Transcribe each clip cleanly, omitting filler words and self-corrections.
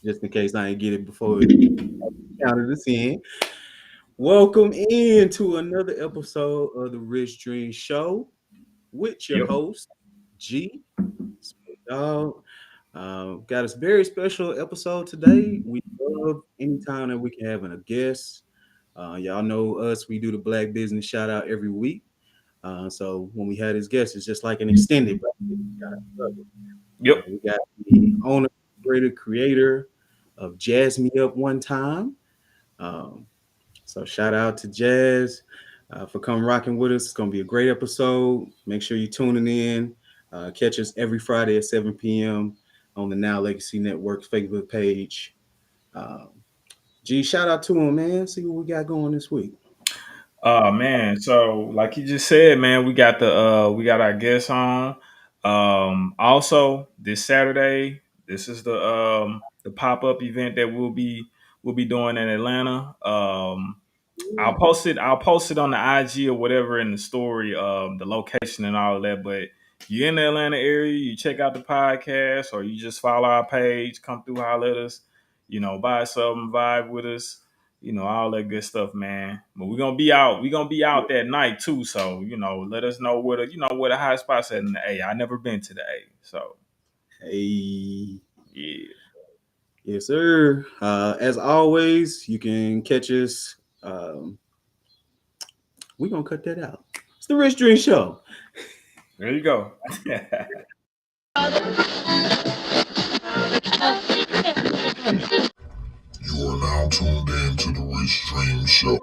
just in case I ain't get it before it counted us in. Welcome in to another episode of the Rich Dream Show with your Yep. host, G. Dog. Got a very special episode today. We love anytime that we can have a guest. Y'all know us, we do the Black Business shout out every week. So when we had his guest, it's just like an extended Black Business shout out. Yep. We got the owner, creator of Jasmine Me Up one time. Um, so shout out to Jazz for coming rocking with us. It's gonna be a great episode. Make sure you tuning in. Catch us every Friday at 7 p.m. on the Now Legacy Network's Facebook page. Um, G, shout out to him, man. See what we got going this week. Man. So like you just said, man, we got our guests on. Also this Saturday, this is the pop-up event that we'll be doing in Atlanta. I'll post it on the IG or whatever in the story, the location and all of that. But if you're in the Atlanta area, you check out the podcast or you just follow our page, come through, holler at us, buy something, vibe with us, all that good stuff, man. But we're gonna be out. We're gonna be out that night too. So, let us know where the high spots at in the A. I never been to the A. So Hey, yeah. yes, sir. As always, you can catch us. We're gonna cut that out. It's the Rich Dream Show. There you go. You are now tuned in to the Rich Dream Show.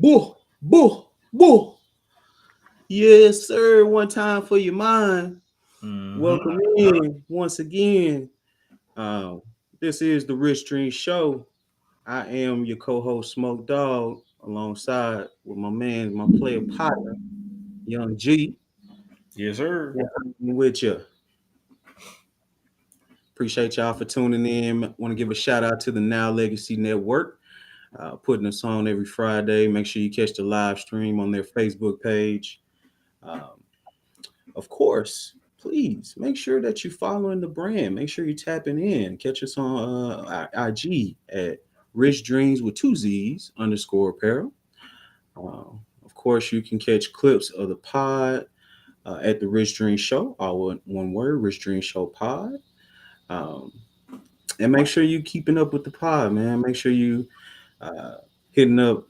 Boo, boo, boo. Yes, sir. One time for your mind. Mhm. Welcome in once again. Uh, this is the Rich Dream Show. I am your co-host Smok3og, alongside with my man, my player partner, Young G. Yes, sir. With you. Appreciate y'all for tuning in. Want to give a shout out to the Now Legacy Network, putting us on every Friday. Make sure you catch the live stream on their Facebook page. Um, of course, please make sure that you're following the brand. Make sure you're tapping in. Catch us on IG at Rich Dreams with two Z's _apparel. Of course, you can catch clips of the pod at the Rich Dream Show, all one word, Rich Dream Show Pod. Um, and make sure you keeping up with the pod, man. Make sure you uh, hitting up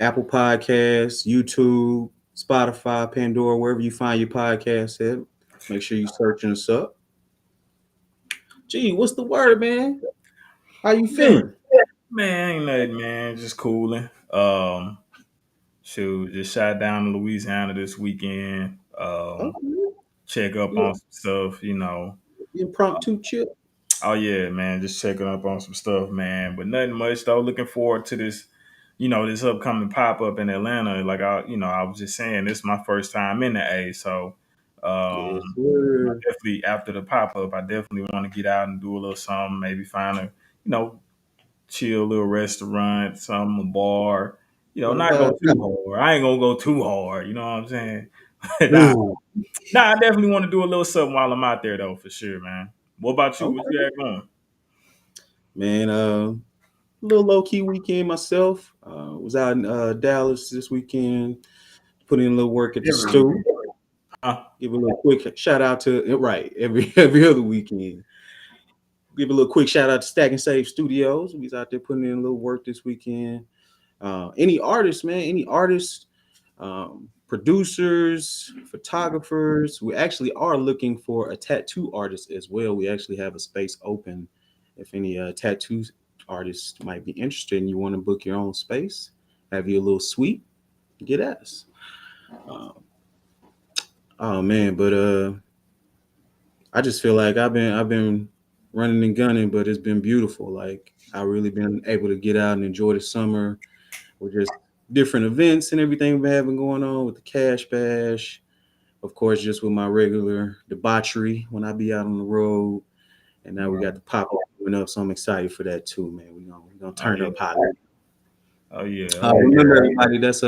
Apple Podcasts, YouTube, Spotify, Pandora, wherever you find your podcast at. Make sure you searching us up. Gee, what's the word, man? How you Man, feeling? man, ain't nothing, man. Just cooling. Shoot, just shot down to Louisiana this weekend. Okay. Check up Little on some stuff. impromptu chip. Oh yeah, man, just checking up on some stuff, man. But nothing much though. Looking forward to this upcoming pop up in Atlanta. Like I was just saying, this is my first time in the A, so Yes, I sir. definitely after the pop up, I definitely want to get out and do a little something. Maybe find a chill little restaurant, some a bar. Not go too hard. I ain't gonna go too hard. You know what I'm saying? nah, Ooh, I definitely want to do a little something while I'm out there though, for sure, man. What about you? What okay. you got going? Man, little low key weekend myself. Was out in Dallas this weekend, put in a little work at the Every week. stew. Huh? Give a little quick shout out to right every other weekend. Give a little quick shout out to Stack and Save Studios. We was out there putting in a little work this weekend. Any artists, man, any artists, producers, photographers. We actually are looking for a tattoo artist as well. We actually have a space open. If any tattoo artists might be interested and you want to book your own space, have you a little suite, get at us. Um, oh man, but I just feel like I've been running and gunning, but it's been beautiful. Like I really been able to get out and enjoy the summer. We're just different events and everything we're having going on with the Cash Bash. Of course, just with my regular debauchery when I be out on the road. And now we got the pop up coming up, so I'm excited for that too, man. We're gonna turn up hot. Oh yeah. Remember everybody, that's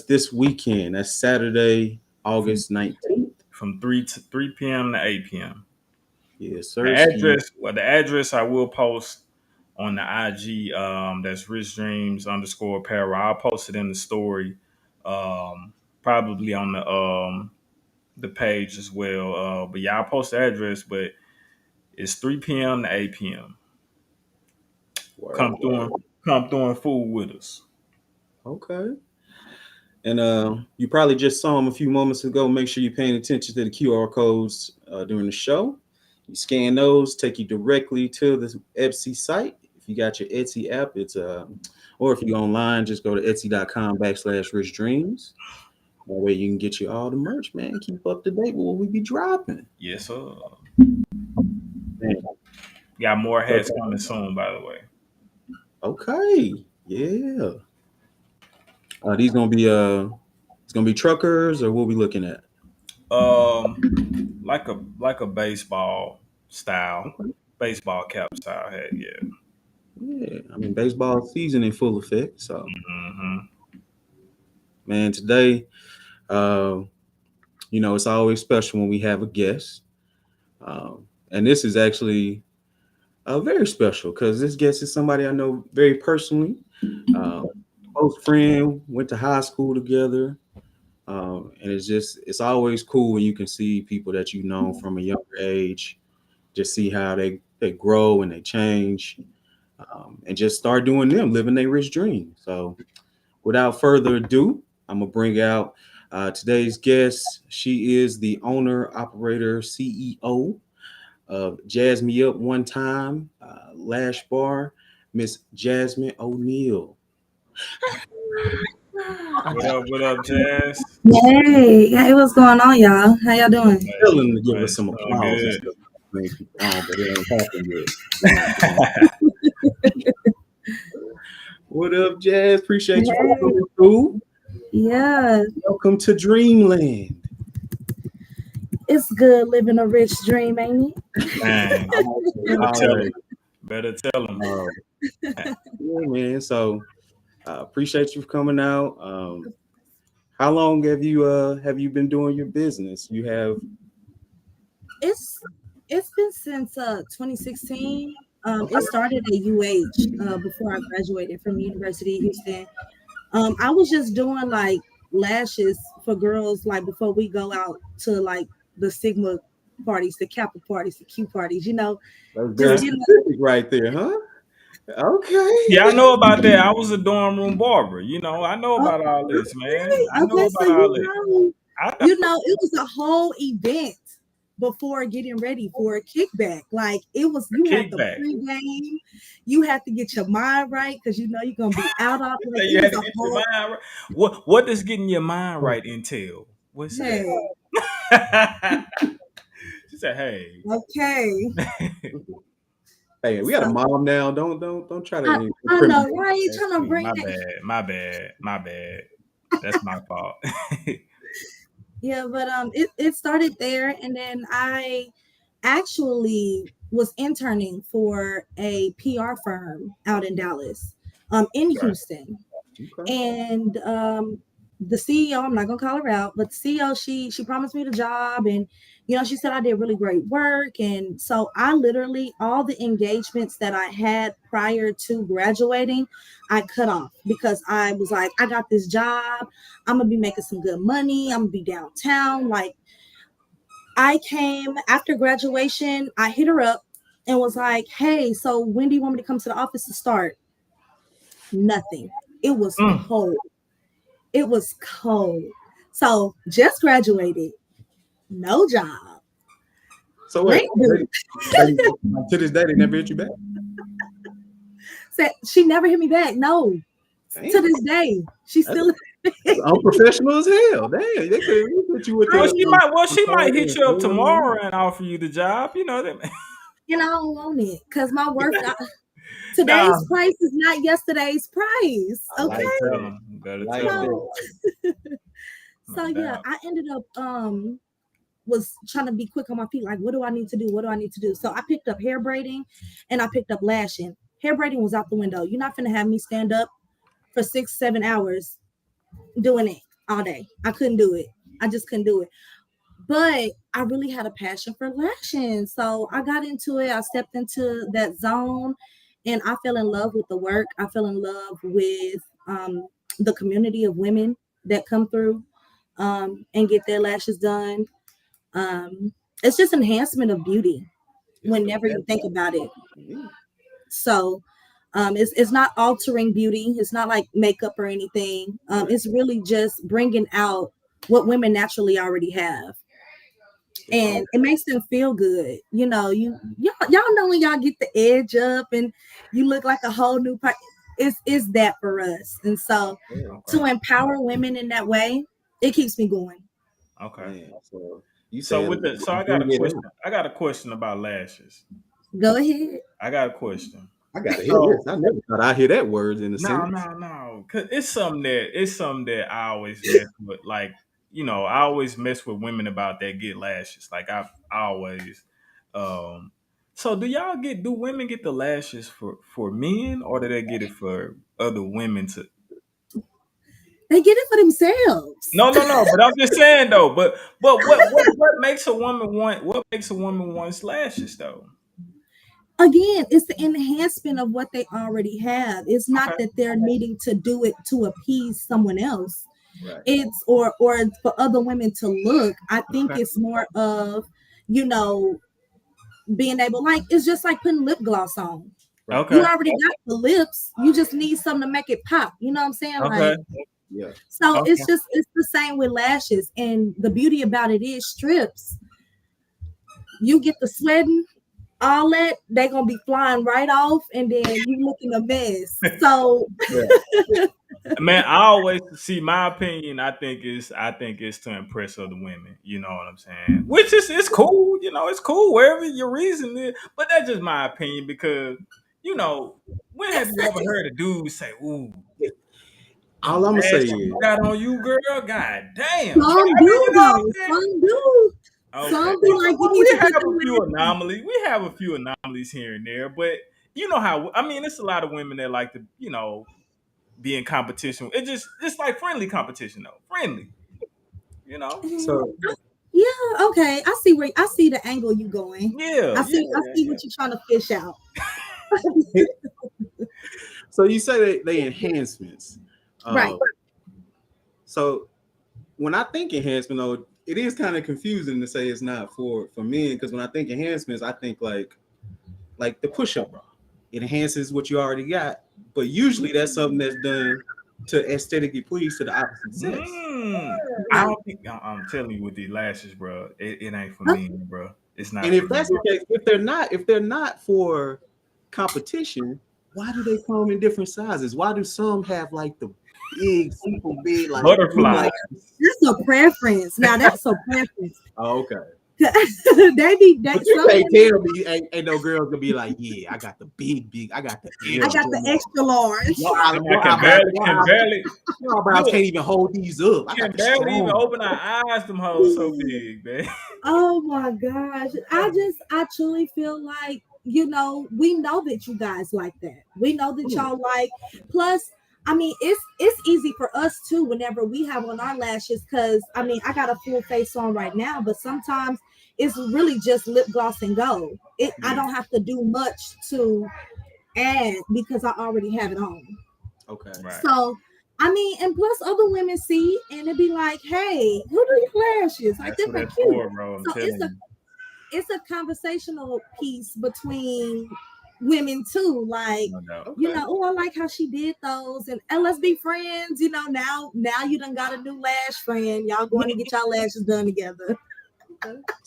this weekend. That's Saturday, August 19th. From 3 p.m. to 8 p.m. Yes, sir. The address I will post on the IG. That's @RichDreams_apparel. I'll post it in the story. Probably on the page as well. But yeah, I'll post the address. But it's 3 p.m. to 8 p.m. Come through and fool with us. Okay. And you probably just saw them a few moments ago. Make sure you're paying attention to the QR codes during the show. You scan those, take you directly to the Etsy site. If you got your Etsy app, it's or if you go online, just go to etsy.com/richdreams. That way you can get you all the merch, man. Keep up to date with what we be dropping. Yes, sir. Man. Got more hats coming soon, by the way. Okay. Yeah. These gonna be it's gonna be truckers, or what we looking at? Like a baseball style, baseball cap style hat. Yeah. Yeah. I mean, baseball season in full effect. So, man, today, it's always special when we have a guest, and this is actually very special because this guest is somebody I know very personally. Close friend, went to high school together. And it's always cool when you can see people that you know from a younger age, just see how they grow and they change, and just start doing living their rich dream. So without further ado, I'm going to bring out today's guest. She is the owner, operator, CEO of Jasmine Me Up one time, Lash Bar, Miss Jasmine O'Neal. What up, Jazz? Hey, what's going on, y'all? How y'all doing? Feeling to give us some applause. But it ain't happened yet. What up, Jazz? Appreciate you coming through. Yeah. Welcome to Dreamland. It's good living a rich dream, ain't it? Man, better tell him. Yeah, man. So appreciate you for coming out. How long have you been doing your business? You have. It's been since 2016. It started at UH before I graduated from University of Houston. I was just doing like lashes for girls, like before we go out to like the Sigma parties, the Kappa parties, the Q parties, That's specific right there, huh? Okay. Yeah, I know about that. I was a dorm room barber. I know about all this, man. I know about all this. It was a whole event before getting ready for a kickback. Like you had the pregame, you had to get your mind right because you're gonna be out all the you had to get your mind right. What does getting your mind right entail? What's that? She said, "Hey, okay." Hey, we got a mom now. Don't try to. I know, right? You trying to bring my bad. That's my fault. Yeah, but it started there, and then I actually was interning for a PR firm out in Dallas, in Houston, and the CEO, I'm not gonna call her out, but the CEO, she promised me the job, and she said I did really great work, and so I literally all the engagements that I had prior to graduating, I cut off because I was like, I got this job, I'm gonna be making some good money, I'm gonna be downtown. Like I came after graduation, I hit her up and was like, hey, so when do you want me to come to the office to start? Nothing. It was cold. It was cold. So just graduated, no job. So wait, to this day, they never hit you back? Said she never hit me back. No. Damn. To this day, she's still unprofessional as hell. Damn, they could hit you with she might hit you up tomorrow and offer you the job. You know that. I don't want it because my work. Today's price is not yesterday's price. I Okay. like that. Better Like tell that. them. So yeah, I ended up was trying to be quick on my feet. Like, what do I need to do? What do I need to do? So I picked up hair braiding and I picked up lashing. Hair braiding was out the window. You're not gonna have me stand up for 6-7 hours doing it all day. I couldn't do it. I just couldn't do it. But I really had a passion for lashing. So I got into it. I stepped into that zone and I fell in love with the work. I fell in love with the community of women that come through and get their lashes done. It's just enhancement of beauty whenever you think about it. So it's not altering beauty. It's not like makeup or anything. It's really just bringing out what women naturally already have. And it makes them feel good. You know, y'all know when y'all get the edge up and you look like a whole new person. It's that for us. And so to empower women in that way, it keeps me going. Okay. Man, so I got a question. I got a question about lashes. Go ahead. I got a question. I gotta hear this. I never thought I'd hear that word in the sentence. No. Cause it's something that I always mess with. Like, you know, I always mess with women about that get lashes. Like I always. So do women get the lashes for men, or do they get it for other women to? They get it for themselves. No. But I'm just saying though. But what makes a woman want lashes though? Again, it's the enhancement of what they already have. It's not that they're needing to do it to appease someone else. Right. It's or for other women to look. I think it's more of, you know, being able, like, it's just like putting lip gloss on. Okay. You already got the lips. You just need something to make it pop. You know what I'm saying? Okay. Like, Yeah. so it's the same with lashes. And the beauty about it is strips. You get the sweating, all that, they're gonna be flying right off, and then you looking a mess. So man, I always see my opinion. I think it's to impress other women. You know what I'm saying? Which is it's cool. You know, it's cool wherever your reason is. But that's just my opinion because, you know, when have you ever heard a dude say, "Ooh, all I'm gonna say is got on you, girl"? God damn. some do though. Some do. Okay. Some be like, you need We to have put a few anomalies. We have a few anomalies here and there, but you know how I mean, it's a lot of women that like to, you know, be in competition. It's like friendly competition though. Friendly. You know? so. Yeah, okay. I see the angle you going. Yeah. I see what you're trying to fish out. So you say they enhancements. Right. So when I think enhancement, though, it is kind of confusing to say it's not for men, because when I think enhancements, I think like the push-up bra. It enhances what you already got, but usually that's something that's done to aesthetically please to the opposite sex. I don't think I'm telling you with these lashes, bro. It ain't for me, bro. It's not. And if that's the case, if they're not for competition, why do they come in different sizes? Why do some have like the big, super big, like butterfly? That's a preference. Now that's a preference. Oh, okay. But you can't tell me ain't no girls gonna be like, yeah, I got the big, I got the extra large. Your eyebrows can't even hold these up. I can barely even open our eyes. Them hoes so big, man. Oh my gosh! I truly feel like, you know, we know that you guys like that. We know that y'all like. Plus, I mean, it's easy for us too whenever we have on our lashes, because I mean, I got a full face on right now, but sometimes it's really just lip gloss and go. I don't have to do much to add because I already have it on. Okay. Right. So I mean, and plus other women see and it'd be like, hey, who do your lashes? Like, they're cute. Bro, so it's a conversational piece between women too. Like, you know, oh, I like how she did those, and let's be friends. You know, now you done got a new lash friend. Y'all going to get y'all lashes done together.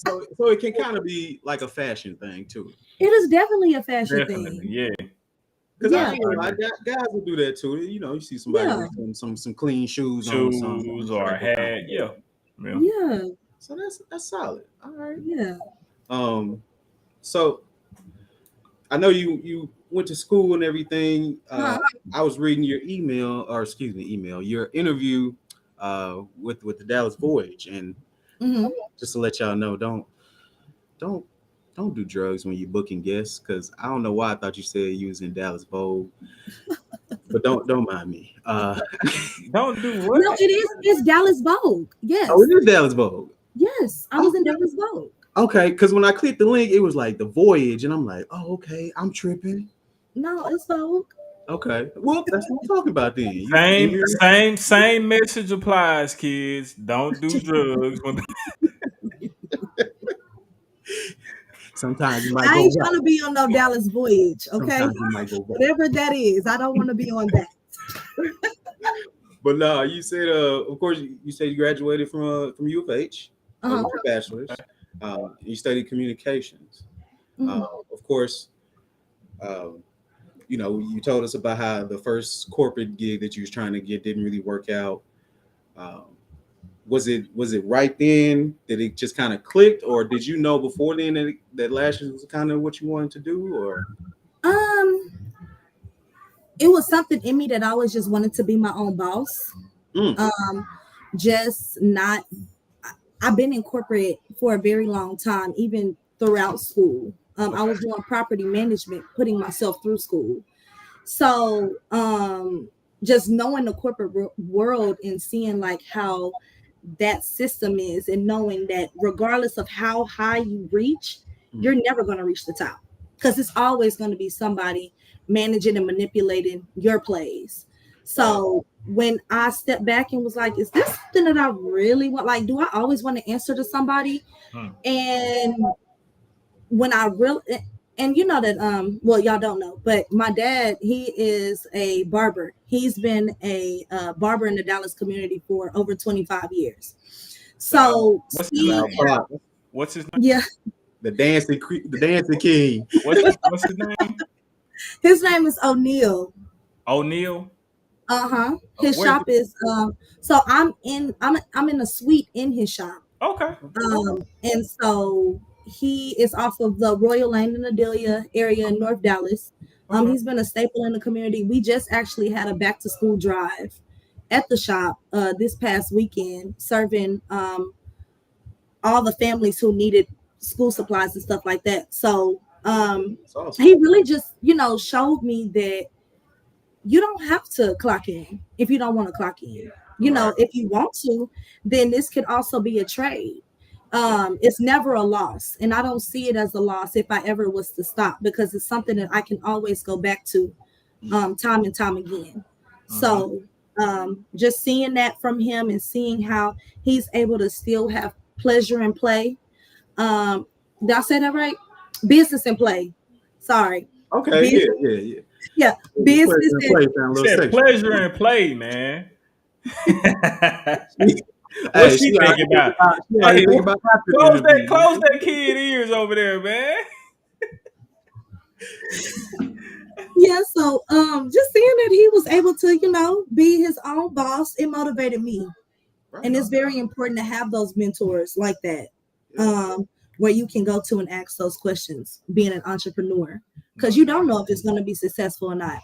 So it can kind of be like a fashion thing too. It is definitely a fashion thing. Yeah. Because guys will do that too. You know, you see somebody with some clean shoes on, or a hat. Yeah. So that's solid. All right. Yeah. So I know you went to school and everything. Huh? I was reading your your interview with the Dallas Voyage, and Hmm. just to let y'all know, don't don't do drugs when you're booking guests, because I don't know why I thought you said you was in Dallas Vogue, but don't mind me. Don't do what? No, it is. It's Dallas Vogue. Yes, Oh, it is Dallas Vogue. yes. I was in Dallas Vogue. Okay, because when I clicked the link, it was like the Voyage, and I'm like, oh, okay, I'm tripping. No, it's Vogue. Okay, well, that's what I'm talking about then. You Same, hear same message applies, kids. Don't do drugs when Sometimes you might I go ain't right. trying to be on no Dallas Voyage. Okay, Sometimes you might go right. whatever that is, I don't want to be on that. But no, you said, of course, you said you graduated from U of H Uh-huh. with your bachelor's. You studied communications. Mhm. Of course, um, you told us about how the first corporate gig that you was trying to get didn't really work out. Um, was it right then that it just kind of clicked, or did you know before then that lashes was kind of what you wanted to do, or? Um, it was something in me that I always just wanted to be my own boss. Mm, Just not. I've been in corporate for a very long time, even throughout school. I was doing property management, putting myself through school. So, just knowing the corporate world and seeing like how that system is, and knowing that regardless of how high you reach, you're never going to reach the top, because it's always going to be somebody managing and manipulating your plays. So when I stepped back and was like, is this something that I really want? Like, do I always want to answer to somebody? Hmm. And when I really, and you know that, well, y'all don't know, but my dad, he is a barber. He's been a barber in the Dallas community for over 25 years. So What's his seeing, name? What's his name? yeah, the dancing king. What's his name? his name is O'Neal. O'Neal. Uh-huh. His Where's shop is so I'm in a suite in his shop. okay. And so he is off of the Royal Lane and Adelia area in North Dallas. Okay. He's been a staple in the community. We just actually had a back to school drive at the shop this past weekend, serving all the families who needed school supplies and stuff like that. So That's awesome. he really just, showed me that you don't have to clock in if you don't want to clock in. If you want to, then this could also be a trade. It's never a loss, and I don't see it as a loss if I ever was to stop, because it's something that I can always go back to time and time again. So just seeing that from him and seeing how he's able to still have pleasure and play. Did I say that right? Business and play. Sorry. Okay, Business, yeah. yeah, business and Play sound a little Said sexual. pleasure and play, man. Hey, What's she thinking about? Hey, think about after the close interview. that kid ears over there, man. yeah, so just seeing that he was able to, be his own boss, it motivated me. Right. And it's very important to have those mentors like that, where you can go to and ask those questions, being an entrepreneur, because you don't know if it's going to be successful or not.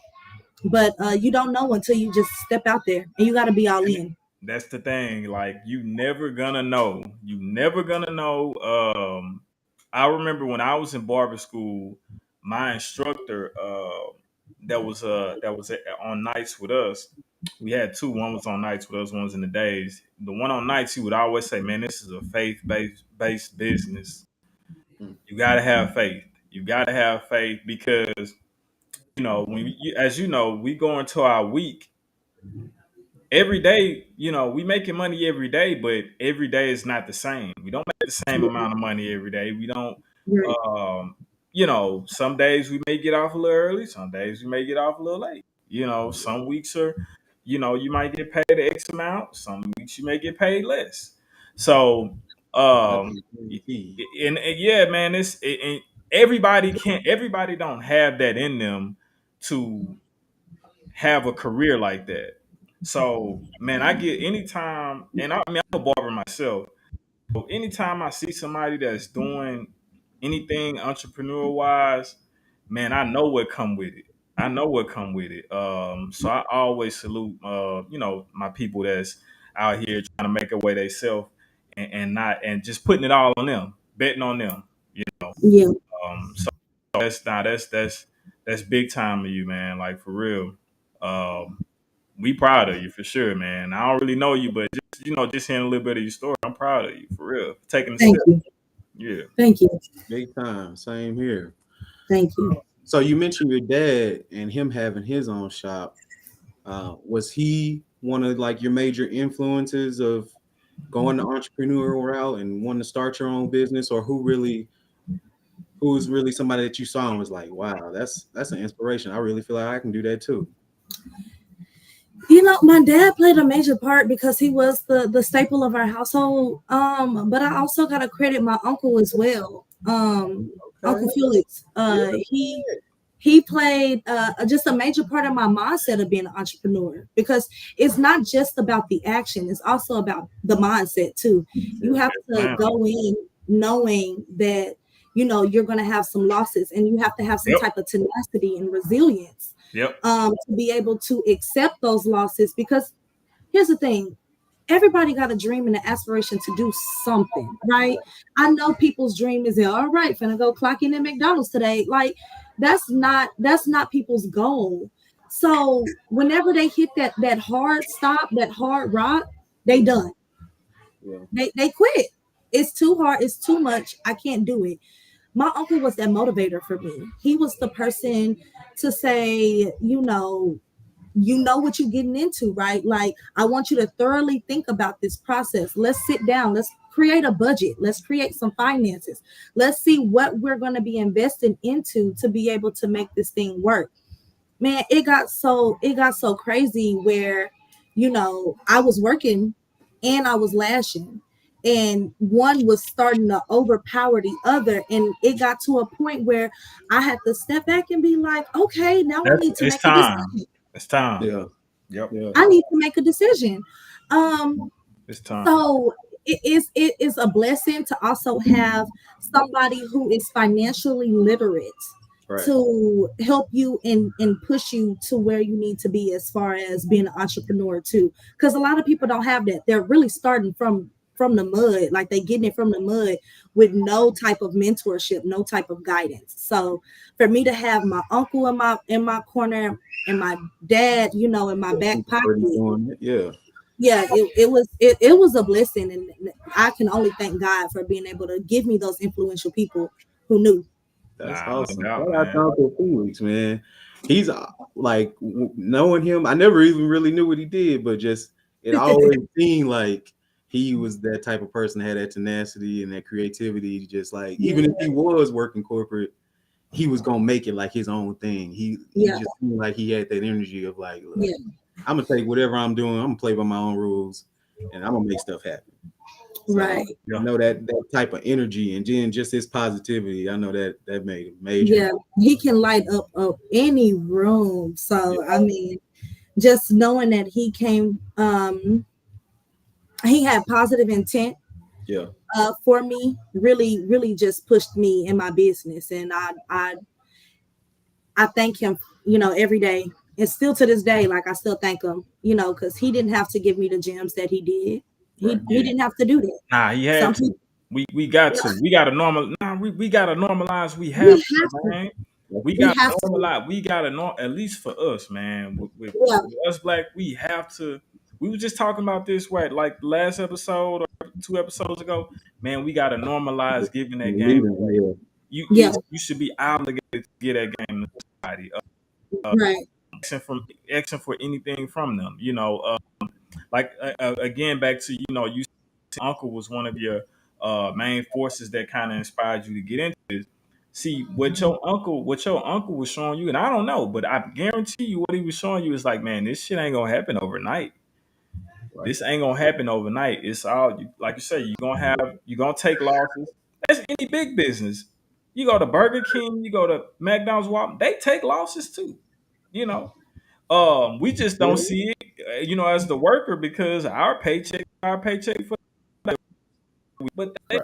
But you don't know until you just step out there, and you got to be all in. That's the thing. Like, you never gonna know. You never gonna know. I remember when I was in barber school, my instructor, that was on nights with us. We had two. One was on nights with us. One was in the days. The one on nights, he would always say, "Man, this is a faith based business. You gotta have faith. You gotta have faith, because as you know, we go into our week every day. We making money every day, but every day is not the same. We don't make the same amount of money every day. We don't. Right. Some days we may get off a little early. Some days we may get off a little late. Some weeks are, you might get paid X amount. Some weeks you may get paid less. So, and yeah, man, and everybody don't have that in them to have a career like that. So, man, I get anytime, and I mean, I'm a barber myself. So anytime I see somebody that's doing anything entrepreneur wise, man, I know what come with it. I know what come with it. So I always salute, my people that's out here trying to make a way themselves and not and just putting it all on them, betting on them. Yeah. So that's big time of you, man. Like for real. We proud of you for sure, man. I don't really know you, but just hearing a little bit of your story, I'm proud of you for real. Taking the Thank step. you. Yeah. Thank you. Big time. Same here. Thank you. So you mentioned your dad and him having his own shop. Was he one of like your major influences of going the entrepreneurial route and wanting to start your own business, or who's really somebody that you saw and was like, wow, that's an inspiration. I really feel like I can do that too. You know, my dad played a major part because he was the staple of our household. But I also gotta credit my uncle as well. Uncle Felix. He played just a major part of my mindset of being an entrepreneur, because it's not just about the action, it's also about the mindset too. You have to go in knowing that you're going to have some losses, and you have to have some Yep. type of tenacity and resilience Yep. to be able to accept those losses. Because here's the thing, everybody got a dream and an aspiration to do something, right? I know people's dream is, all right, finna go clock in at McDonald's today. Like that's not people's goal. So whenever they hit that hard stop, that hard rock, they done. Yeah. They quit. It's too hard, it's too much, I can't do it. My uncle was that motivator for me. He was the person to say, you know what you're getting into, right? Like, I want you to thoroughly think about this process. Let's sit down. Let's create a budget. Let's create some finances. Let's see what we're going to be investing into to be able to make this thing work. Man, it got so crazy where, I was working and I was lashing, and one was starting to overpower the other, and it got to a point where I had to step back and be like, okay, now I need to It's make a time. decision. It's time. Yeah. Yep. Yeah. I need to make a decision. It's time. So it is a blessing to also have somebody who is financially literate Right. to help you and push you to where you need to be as far as being an entrepreneur too. Because a lot of people don't have that. They're really starting from the mud, like they getting it from the mud with no type of mentorship, no type of guidance. So for me to have my uncle in my corner and my dad, in my back pocket, Yeah. it was a blessing, and I can only thank God for being able to give me those influential people who knew. That's No awesome. doubt, Shout out man. to Uncle Felix, man. He's like knowing him. I never even really knew what he did, but just it always seemed like he was that type of person that had that tenacity and that creativity. Just like even if he was working corporate, he was gonna make it like his own thing. He just seemed like he had that energy of like, look, I'm gonna take whatever I'm doing. I'm gonna play by my own rules, and I'm gonna make stuff happen. So, Right. I know that type of energy, and then just his positivity. I know that made a major. Yeah, he can light up any room. So I mean, just knowing that he came, he had positive intent. Yeah. For me, really, really just pushed me in my business, and I thank him, every day, and still to this day, like I still thank him, because he didn't have to give me the gems that he did. He didn't have to do that. Nah, he had to. We got to. We got to normal. Nah, we got to normalize. We have to, man. We got to normalize. We got to at least for us, man. With us black, we have to. We were just talking about this, right? Like the last episode or 2 episodes ago. Man, we got to normalize giving that game away. You should be obligated to get that game to somebody. Right. Action for anything from them. Like again, back to you. Uncle was one of your main forces that kind of inspired you to get into this. See what your uncle was showing you, and I don't know, but I guarantee you what he was showing you is like, man, this shit ain't gonna happen overnight. Right. This ain't gonna happen overnight. It's all like you say, you're gonna take losses. That's any big business. You go to Burger King, you go to McDonald's, Walmart, they take losses too. We just don't see it, as the worker, because our paycheck for, but they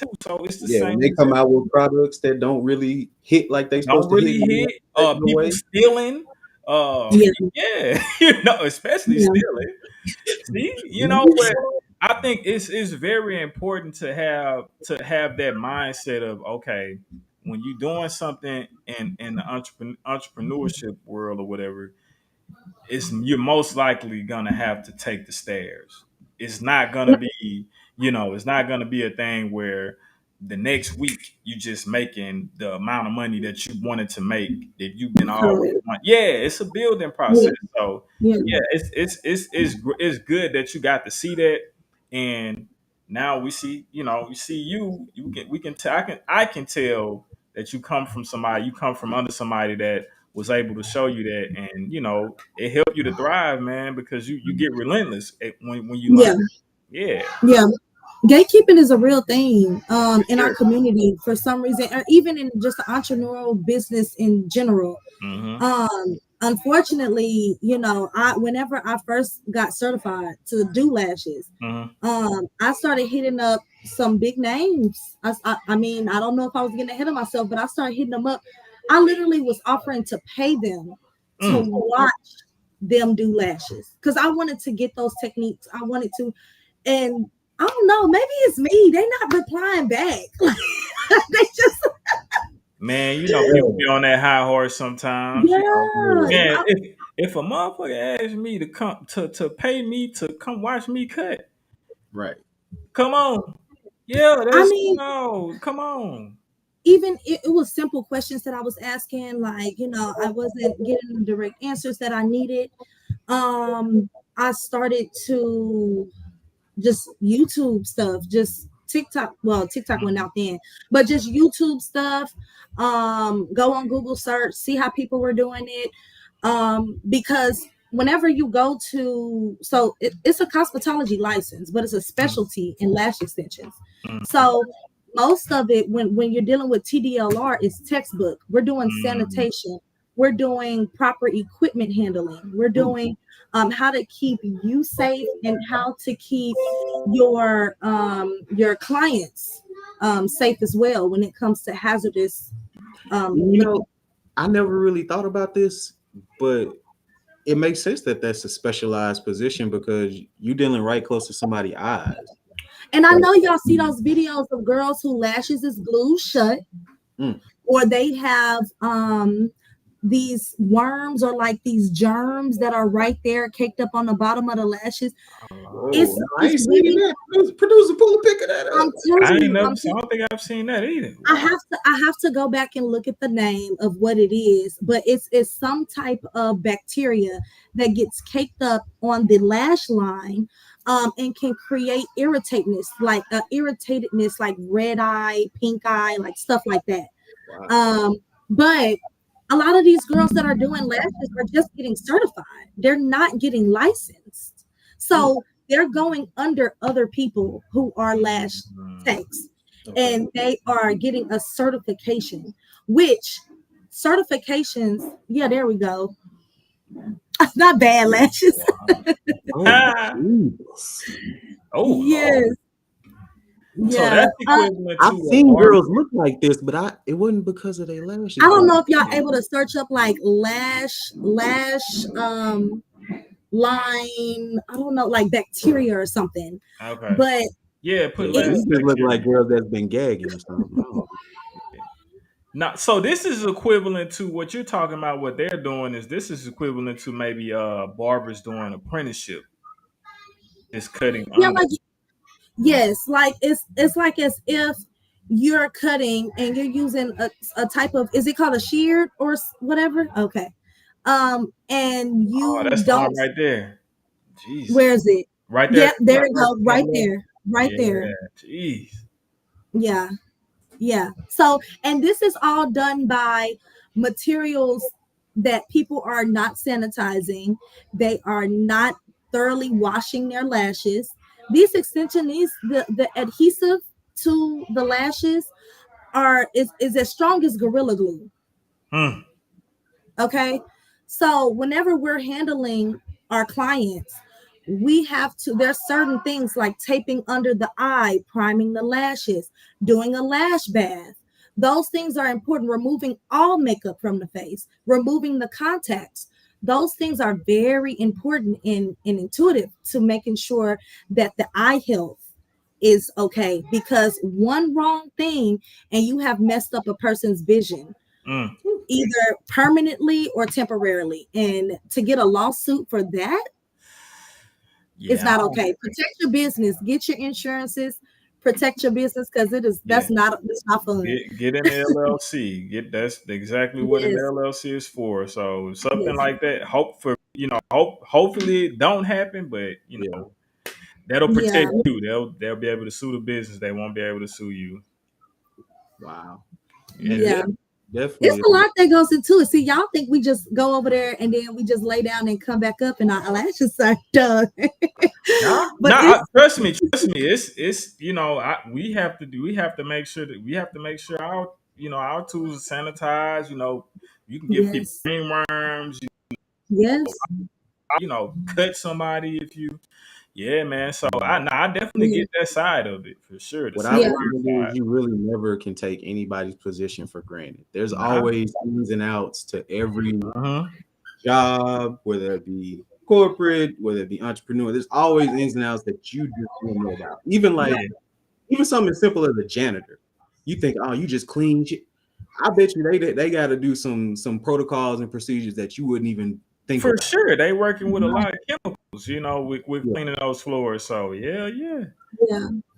too. So it's the Yeah, same. when they come out with products that don't really hit like they supposed Don't to really hit, hit. taken People away. stealing. Yeah, Yeah, especially yeah, stealing. See, but I think it's very important to have that mindset of, okay, when you're doing something in the entrepreneurship world or whatever, you're most likely gonna have to take the stairs. It's not gonna be, it's not gonna be a thing where the next week you just making the amount of money that you wanted to make that you've been always correct. want. Yeah, it's a building process. Yeah, So yeah, yeah, it's good that you got to see that, and now we see, we see we can tell I can tell that you come from under somebody that was able to show you that, and it helped you to thrive, man, because you get relentless when you learn. yeah, Yeah, yeah. Gatekeeping is a real thing for in our sure. community for some reason, or even in just the entrepreneurial business in general. Mm-hmm. Unfortunately, I whenever I first got certified to do lashes, Mm-hmm. I started hitting up some big names. I mean, I don't know if I was getting ahead of myself, but I started hitting them up. I literally was offering to pay them to Mm. watch them do lashes because I wanted to get those techniques. I wanted to, and I don't know, maybe it's me. They're not replying back. They just, Man, people be on that high horse sometimes. yeah. Man, if a motherfucker asks me to come to pay me to come watch me cut, Right. come on. Yeah, I that's mean, come on. even it was simple questions that I was asking, like, I wasn't getting the direct answers that I needed. I started to just YouTube stuff, just TikTok. Well, TikTok went out then, but just YouTube stuff. Go on Google search, see how people were doing it. Because whenever you go to, so it's a cosmetology license, but it's a specialty in lash extensions. Mm, So most of it, when you're dealing with TDLR, is textbook. We're doing mm, sanitation. We're doing proper equipment handling. We're doing how to keep you safe and how to keep your clients safe as well when it comes to hazardous. You know, I never really thought about this, but it makes sense that that's a specialized position because you're dealing right close to somebody's eyes. And I Like, know y'all see those videos of girls who lashes is glued shut, mm, or they have these worms or like these germs that are right there caked up on the bottom of the lashes. whoa, It's no, I it's ain't seen really, that. Producer, pull a pic of that I'm up. I telling ain't you, never. I don't think I've seen that either. Wow. I have to go back and look at the name of what it is, but it's some type of bacteria that gets caked up on the lash line, and can create irritatedness like red eye, pink eye, like stuff like that. Wow. But a lot of these girls that are doing lashes are just getting certified. They're not getting licensed. Mm, So they're going under other people who are lash Mm. techs, okay. and they are getting a certification, which certifications, yeah, there we go. Not bad lashes. Wow. Oh, Ah. Jesus. Oh Yes. Lord. So Yeah. that's equivalent to I've a seen barber. girls look like this, but it wasn't because of their lashes. I don't know if y'all Yeah. able to search up like lash line, I don't know, like bacteria or something. Okay. But Yeah, put Yeah, it, last these just look like bacteria. girls that's been gagging or something. Oh, Now, so this is equivalent to what you're talking about. What they're doing is this is equivalent to maybe barbers doing apprenticeship, just cutting yeah, under. like, yes, like it's like as if you're cutting and you're using a type of, is it called a sheared or whatever? Okay. And Oh, you that's the don't, one right there. Jesus. where is it? Right there at Yep, the there top, we right go. down Right below. there. Right there. Yeah, jeez. Yeah. Yeah. So, and this is all done by materials that people are not sanitizing. They are not thoroughly washing their lashes. These these the adhesive to the lashes is as strong as gorilla glue. Hmm. Okay. So whenever we're handling our clients, we have to, there's certain things like taping under the eye, priming the lashes, doing a lash bath. Those things are important. Removing all makeup from the face, removing the contacts. Those things are very important and intuitive to making sure that the eye health is okay, because one wrong thing and you have messed up a person's vision, either permanently or temporarily. And to get a lawsuit for that, it's not okay. Protect your business, get your insurances, protect your business, because that's not fun. Get an LLC. That's exactly what an LLC is for. So something like that. Hopefully it don't happen, but that'll protect you. They'll be able to sue the business. They won't be able to sue you. Wow. Yeah. Definitely. It's a lot that goes into it. See, y'all think we just go over there and then we just lay down and come back up and our lashes are done. Trust me. It's we have to make sure our tools are sanitized. You can give people ringworms. Cut somebody if you. Yeah, man. So I definitely get that side of it for sure. What I learned is you really never can take anybody's position for granted. There's always ins and outs to every job, whether it be corporate, whether it be entrepreneur. There's always ins and outs that you just don't know about. Even something as simple as a janitor. You think, oh, you just clean shit. I bet you they got to do some protocols and procedures that you wouldn't even think for about. Sure. They working with a lot of chemicals, with cleaning those floors. So yeah.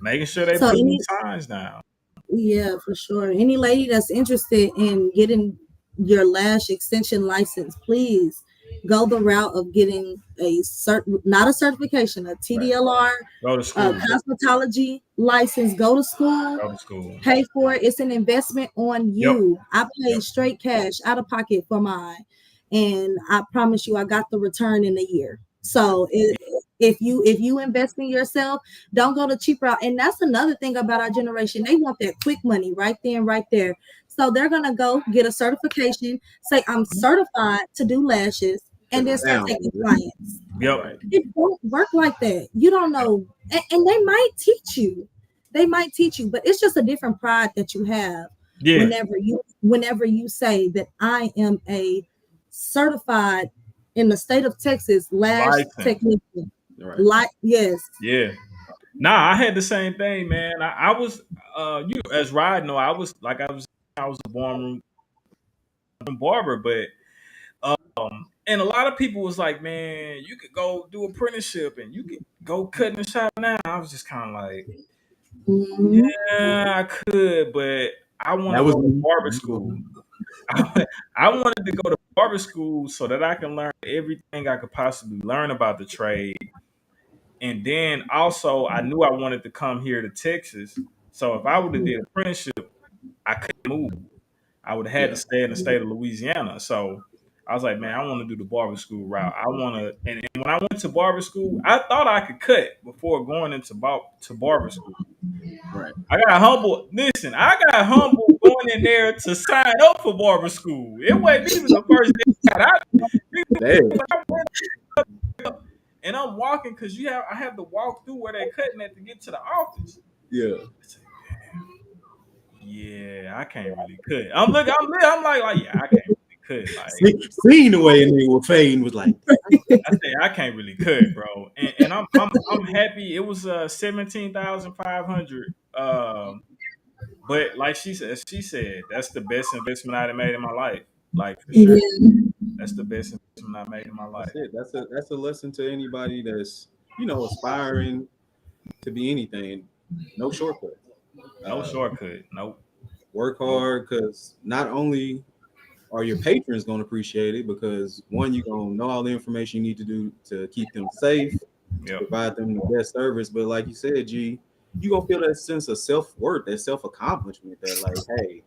Making sure they put any signs down. Yeah, for sure. Any lady that's interested in getting your lash extension license, please go the route of getting not a certification, a TDLR, go to school. Cosmetology license. Go to school. Pay for it. It's an investment on you. I paid straight cash out of pocket for mine, and I promise you, I got the return in a year. So if you invest in yourself, don't go the cheap route. And that's another thing about our generation. They want that quick money right then and right there. So they're going to go get a certification, say, I'm certified to do lashes, and then start taking clients. It won't work like that. You don't know. And they might teach you. But it's just a different pride that you have whenever you say that I am a certified in the state of Texas lash technician. I had the same thing, man. I was as Rod know, I was a born barber, but and a lot of people was like, man, you could go do apprenticeship and you could go cut in the shop now. I was just kind of like, yeah, I could, but I want to go to barber school. I wanted to go to barber school so that I can learn everything I could possibly learn about the trade. And then also I knew I wanted to come here to Texas. So if I would have did apprenticeship, I couldn't move. I would have had to stay in the state of Louisiana. So I was like, man, I want to do the barber school route. And when I went to barber school, I thought I could cut before going into barber school. Right. I got humble. Listen, I got humble going in there to sign up for barber school. It wasn't even the first day. And I'm walking because I have to walk through where they're cutting at to get to the office. Yeah. Yeah, I can't really cut. I'm like, yeah, I can't really cut. Like, seeing the way they were fading was like, I say I can't really cut, bro. And I'm happy. It was 17,500. But like she said, that's the best investment I've made in my life. Like for sure, that's the best investment I made in my life. That's a lesson to anybody that's aspiring to be anything. No shortcut. No shortcut. Nope. Work hard, because not only are your patrons going to appreciate it, because one, you're going to know all the information you need to do to keep them safe, provide them the best service. But like you said, G, you're going to feel that sense of self-worth, that self-accomplishment, that like, hey,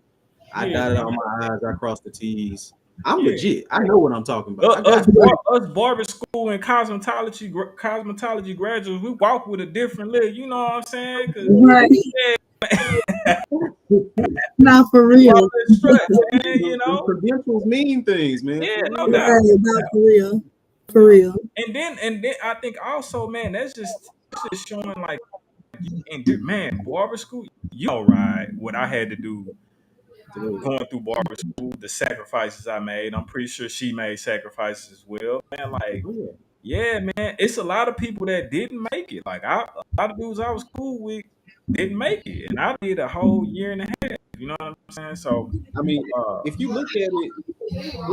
I dotted all my I's, I crossed the T's. I'm legit. I know what I'm talking about. Us barber school and cosmetology graduates, we walk with a different leg. You know what I'm saying? Right. Not for real. Credentials mean things, man. Yeah, no doubt. Not for real. For real. And then I think also, man, that's just showing like man, barber school, right? What I had to do Absolutely. going through barber school, the sacrifices I made. I'm pretty sure she made sacrifices as well. Man, like, Oh, yeah. yeah, man, it's a lot of people that didn't make it. Like, a lot of dudes I was cool with didn't make it, and I did a whole year and a half. You know what I'm saying? So, I mean, uh, if you look at it,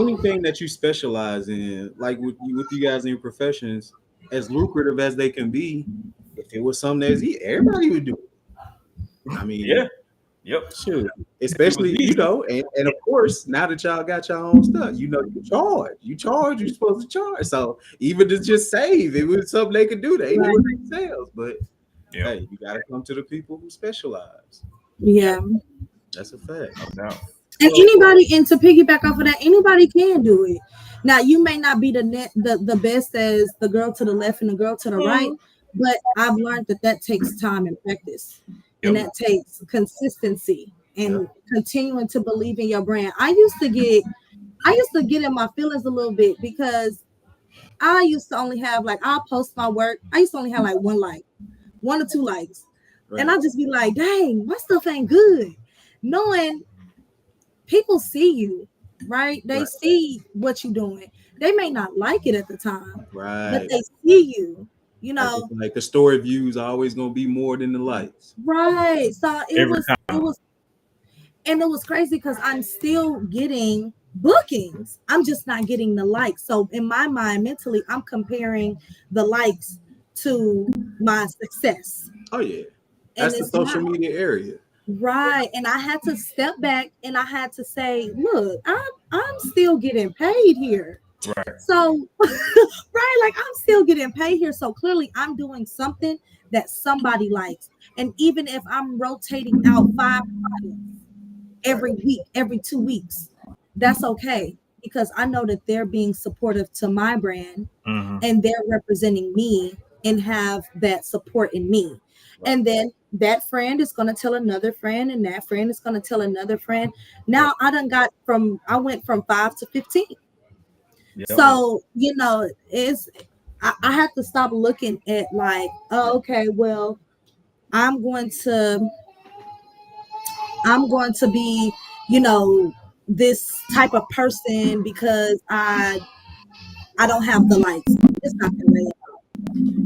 anything that you specialize in, like with you guys in your professions, as lucrative as they can be, if it was something that's easy, everybody would do it. I mean, yeah, yep, shoot, it was especially easy. and of course, now that y'all got your own stuff, you supposed to charge. So even to just save, it was something they could do. They do it themselves, but Yep, hey, you got to come to the people who specialize. Yeah. That's a fact. no doubt. And Well, anybody, and to piggyback off of that, anybody can do it. Now, you may not be the best as the girl to the left and the girl to the right, Mhm. but I've learned that takes time and practice, and Yep, that takes consistency yeah, and continuing to believe in your brand. I used to get in my feelings a little bit because I used to only have like, I'll post my work. I used to only have like one or two likes, and right, I'll just be like, dang, my stuff ain't good, knowing people see you, right? They right, see what you're doing. They may not like it at the time, but right. they see you, you Like, know. like the story views are always gonna be more than the likes. Right. So it every was it time. was and it was crazy because I'm still getting bookings. I'm just not getting the likes. So in my mind, mentally, I'm comparing the likes to my success. Oh yeah, And that's the it's social not. media area. Right. And I had to step back and I had to say, look, I'm still getting paid here. Right. So, right, like I'm still getting paid here. So clearly I'm doing something that somebody likes. And even if I'm rotating out 5 clients every week, every 2 weeks, that's okay because I know that they're being supportive to my brand Mm-hmm. and they're representing me and have that support in me. Right. And then that friend is going to tell another friend, and that friend is going to tell another friend. Now I went from 5 to 15. Yep. So, I have to stop looking at like, oh, okay, well, I'm going to be, this type of person because I don't have the likes. It's not the way.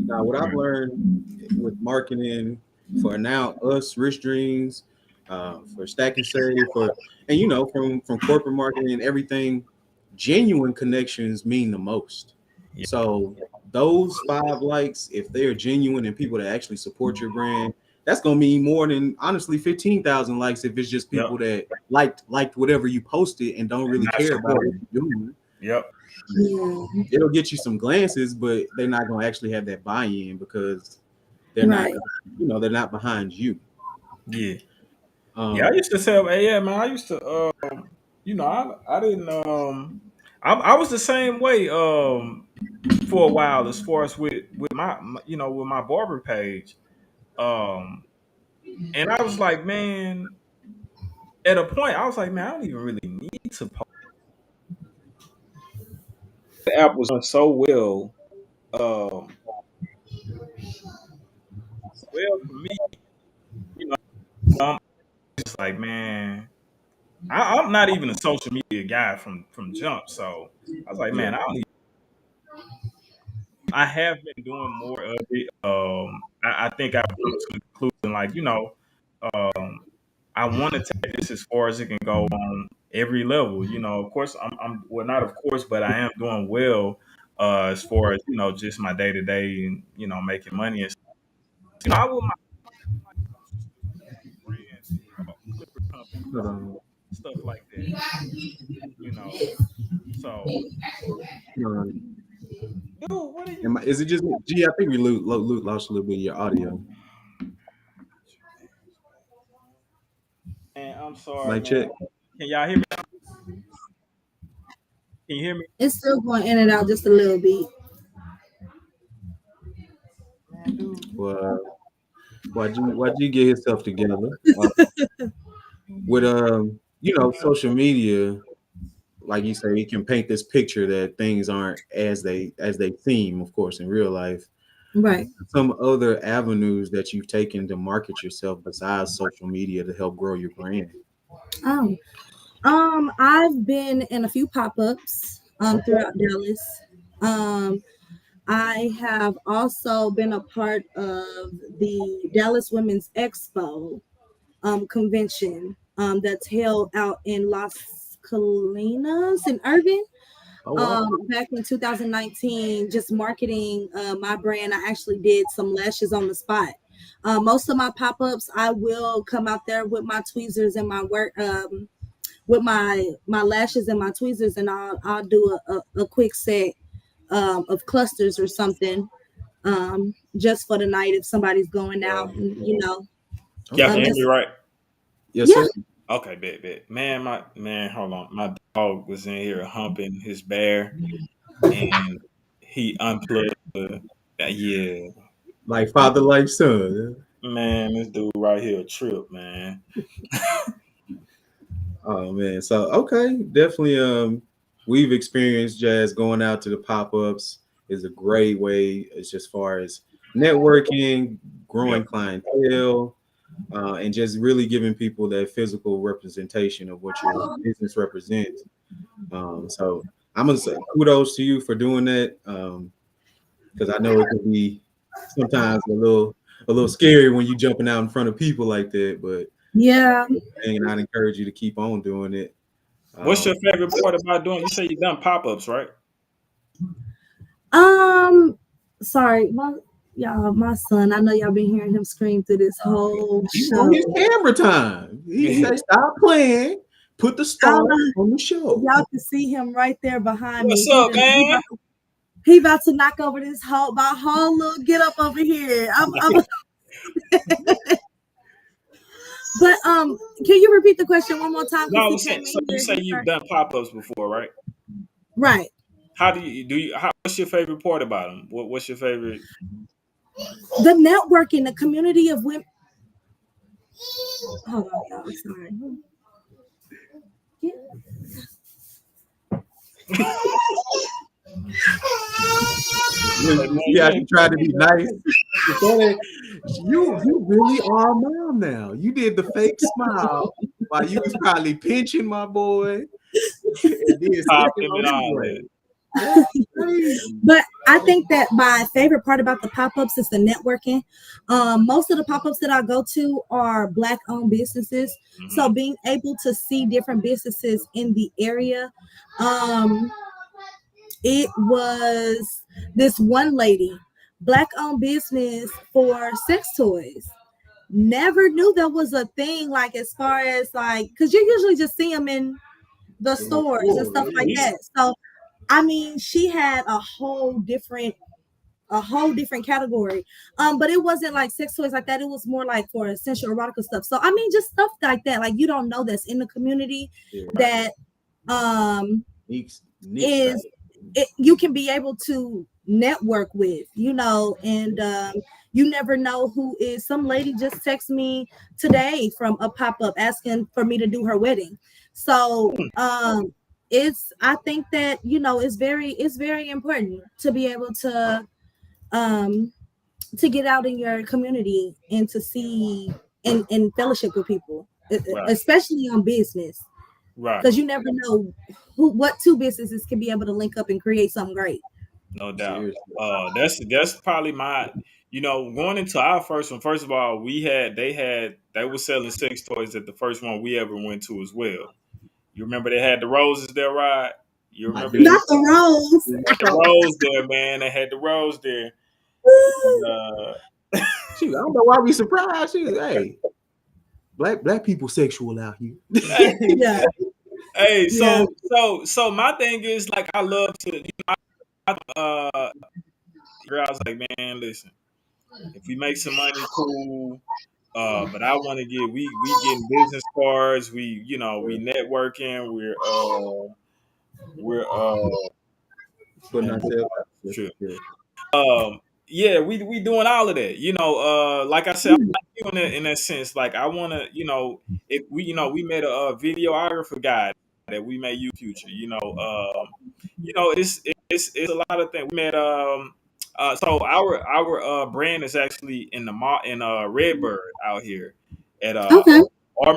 Now, what I've Right. learned with marketing for now us Rich Dreams, for Stack and Save, and from corporate marketing and everything, genuine connections mean the most. Yeah. So those 5 likes, if they are genuine and people that actually support your brand, that's gonna mean more than honestly 15,000 likes if it's just Yep. people that liked whatever you posted and don't And really not care about what supporting. you're doing. Yep. Yeah. It'll get you some glances, but they're not gonna actually have that buy-in because they're not, Right. they're not behind you. Yeah. Yeah. I Um, used to say, hey, yeah, man. I used to, I didn't, I was the same way, for a while as far as with with my barber page, um, and I was like, man, at a point, I was like, man, I don't even really need to post. The app was doing so well, um, well for me, you know, I'm just like, man. I'm not even a social media guy from jump, so I was like, yeah, man, I have been doing more of it. I think I've come to the conclusion, like, um, I want to take this as far as it can go on every level. Of course, I'm well, not of course, but I am doing well, as far as just my day to day and making money and stuff. I would like brands, clipper but, companies, stuff like that. So, um, dude, what are you? is it just me? Gee, I think we lost a little bit of your audio. Man, I'm sorry, Mic man. check. Can y'all hear me? Can you hear me? It's still going in and out just a little bit. Man, dude. Well, why'd you get himself together? With social media, like you say, it can paint this picture that things aren't as they seem, of course, in real life. Right. Some other avenues that you've taken to market yourself besides social media to help grow your brand. Oh, I've been in a few pop-ups throughout Dallas. Um, I have also been a part of the Dallas Women's Expo convention that's held out in Las Colinas in Irving. Oh wow. Back in 2019, just marketing my brand. I actually did some lashes on the spot. Most of my pop-ups, I will come out there with my tweezers and my work, with my lashes and my tweezers, and I'll do a quick set of clusters or something, just for the night if somebody's going out, and Y'all can hear just me right? Yes, yeah. sir. Okay, bet. Man, hold on. My dog was in here humping his bear, and he unplugged the. Yeah, Like father, like son. man, this dude right here a trip, man. Oh man. So okay, definitely we've experienced Jazz going out to the pop-ups is a great way as just far as networking, growing Yep. clientele, and just really giving people that physical representation of what your business represents. So I'm gonna say kudos to you for doing that. Because I know it can be sometimes a little scary when you jumping out in front of people like that, but Yeah. and I'd encourage you to keep on doing it. What's Um, your favorite part about doing? You say you done pop ups, right? Um, Sorry, my son. I know y'all been hearing him scream through this whole he's on his show. camera time. He say, "Stop playing. Put the I star don't know. on the show." Y'all can see him right there behind me. What's up, man? He about to knock over my whole little get up over here. But can you repeat the question one more time? No, Because I he was saying. came So in you here. say you've done pop ups before, right? Right. How do you? What's your favorite part about them? What's your favorite? The networking, the community of women. Hold on, y'all. Sorry. Like, man, Yeah, you you ain't tried to be nice. You really are a mom now. You did the fake smile while you was probably pinching my boy and then pop sticking him on and his all that. brain. That's crazy. But I think that my favorite part about the pop-ups is the networking. Most of the pop-ups that I go to are Black-owned businesses. So Mm-hmm. being able to see different businesses in the area, it was this one lady, Black-owned business for sex toys. Never knew there was a thing, like, as far as like, because you usually just see them in the stores and stuff like Yeah. that. So I mean, she had a whole different category. But it wasn't like sex toys like that. It was more like for essential erotica stuff. So I mean, just stuff like that. Like, you don't know that's in the community Yeah. that Neeks is it, you can be able to network with, and you never know who is. Some lady just texted me today from a pop-up asking for me to do her wedding. So I think that it's very important to be able um to get out in your community and to see and fellowship with people, Right. especially on business, Right. because you never know what two businesses can be able to link up and create something great. No doubt. Seriously. That's probably my. Going into our first one. First of all, they were selling sex toys at the first one we ever went to as well. You remember they had the roses there, right? You I remember did. Not the rose. the rose there, man? They had the rose there. Shoot, I don't know why we surprised. Shoot, hey, black people sexual out here. Yeah, Hey, yeah. so my thing is, like, I love to, I was like, man, listen, if we make some money, cool. But I want to we getting business cards. We networking. We're Putting man, ourselves out there sure. for sure. Yeah, we doing all of that. Like I said, I'm like you in that sense. Like, I want to, if we met a videographer guy. that. We may use future. It's a lot of things. We met so our brand is actually in the in Redbird out here at Okay. our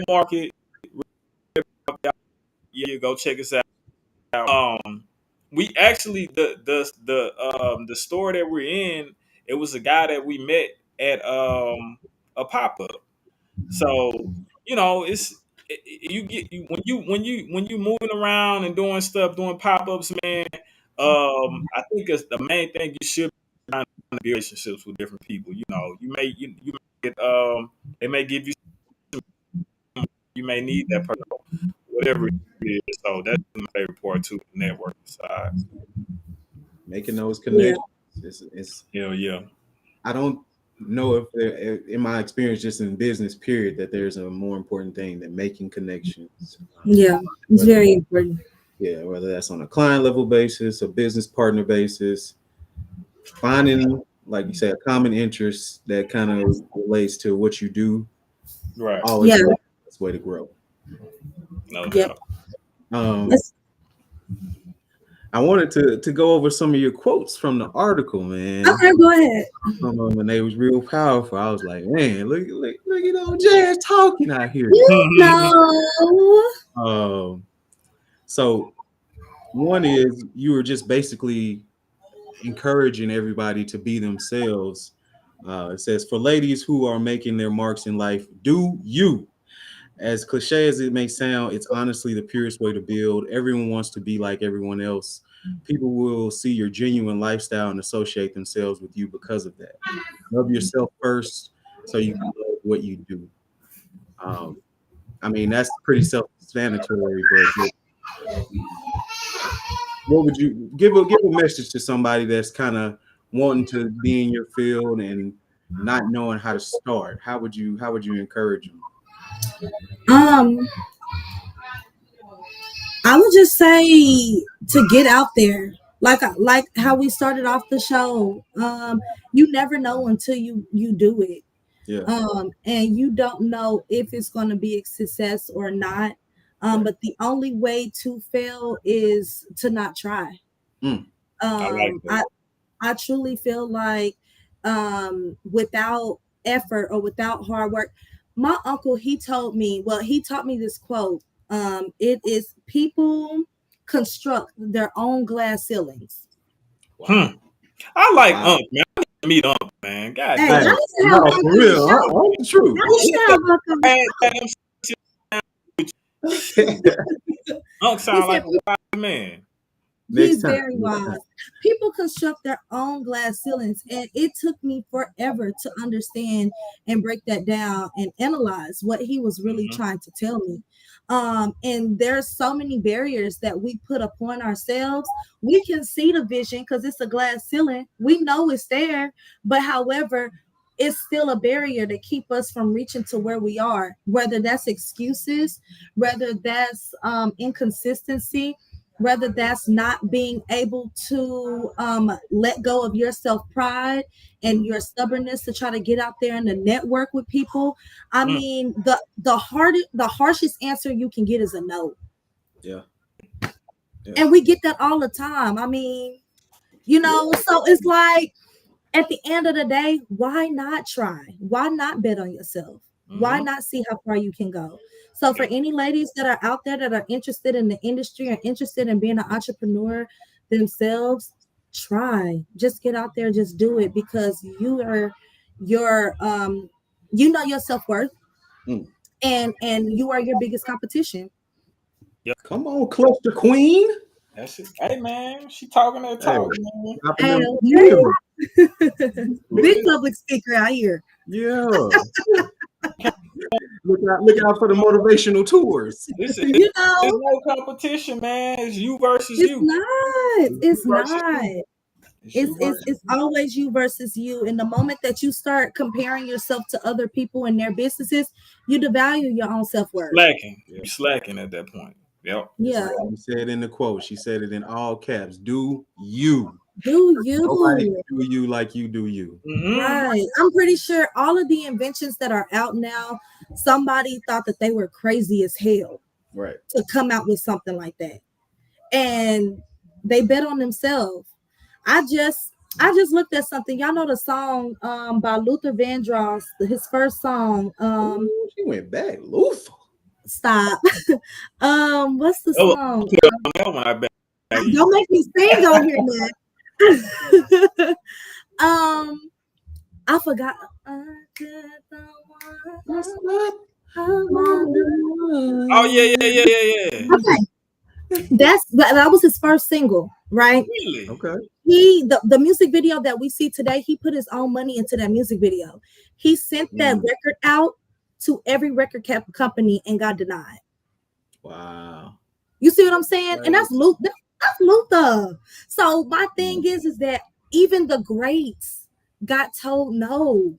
market. Yeah, go check us out. We actually the store that we're in. It was a guy that we met at a pop up. So when you moving around and doing stuff, doing pop ups, man. I think it's the main thing you should be trying to build relationships with different people. You may get they may give you you may need that person, whatever it is. So that's my favorite part too, the networking side. Making those connections. It's Hell yeah. I don't know if there, in my experience, just in business period, that there's a more important thing than making connections. Yeah, it's very important. Yeah, whether that's on a client level basis, a business partner basis, finding, like you said, a common interest that kind of relates to what you do. Right. Always the best way to grow. No Yep. doubt. I wanted to go over some of your quotes from the article, man. Okay, go ahead. Some of them, and they was real powerful. I was like, man, look at old Jazz talking out here. So one is you were just basically encouraging everybody to be themselves. It says, for ladies who are making their marks in life, do you. As cliche as it may sound, it's honestly the purest way to build. Everyone wants to be like everyone else. People will see your genuine lifestyle and associate themselves with you because of that. Love yourself first so you can love what you do. I mean, that's pretty self-explanatory, but what would you give a message to somebody that's kind of wanting to be in your field and not knowing how to start? How would you encourage them? I would just say to get out there, like how we started off the show. You never know until you do it. Yeah. And you don't know if it's going to be a success or not. But the only way to fail is to not try. I like that. I truly feel like without effort or without hard work, my uncle, he taught me this quote. It is people construct their own glass ceilings. Wow. I like Unc, man. I need to meet Unc, man. God Hey, damn. No, for real. That's true. Unc sound like a wise man. He's very wise. People construct their own glass ceilings, and it took me forever to understand and break that down and analyze what he was really trying to tell me. And there's so many barriers that we put upon ourselves. We can see the vision because it's a glass ceiling. We know it's there, but however, it's still a barrier to keep us from reaching to where we are, whether that's excuses, whether that's inconsistency, whether that's not being able to let go of your self-pride and your stubbornness to try to get out there and to network with people. I mean, the harshest answer you can get is a no. Yeah. And we get that all the time. I mean, so it's like at the end of the day, why not try? Why not bet on yourself? Why not see how far you can go? So for any ladies that are out there that are interested in the industry or interested in being an entrepreneur themselves, try. Just get out there, just do it, because you know your self-worth, and you are your biggest competition. Yep. Come on, cluster queen. That's it. Hey man, she talking that talk, man. Big public speaker out here. Yeah. Look out for the motivational tours. There's no competition, man. It's you versus you. It's not. It's always you versus you. And the moment that you start comparing yourself to other people and their businesses, you devalue your own self-worth. You're slacking at that point. Yep. Yeah. She said in the quote, she said it in all caps. Do you. Nobody do you like you do you. Right. I'm pretty sure all of the inventions that are out now, somebody thought that they were crazy as hell. Right. to come out with something like that. And they bet on themselves. I just looked at something. Y'all know the song by Luther Vandross, his first song. Ooh, she went back. Luther. Stop. What's the Oh, song? that one I bet. Don't make me sing over here, man. I forgot. Oh yeah. Okay, that was his first single, right? Really? Okay. The music video that we see today, he put his own money into that music video. He sent that record out to every record company and got denied. Wow. You see what I'm saying? Right. And that's Luther. So my thing is that even the greats got told no,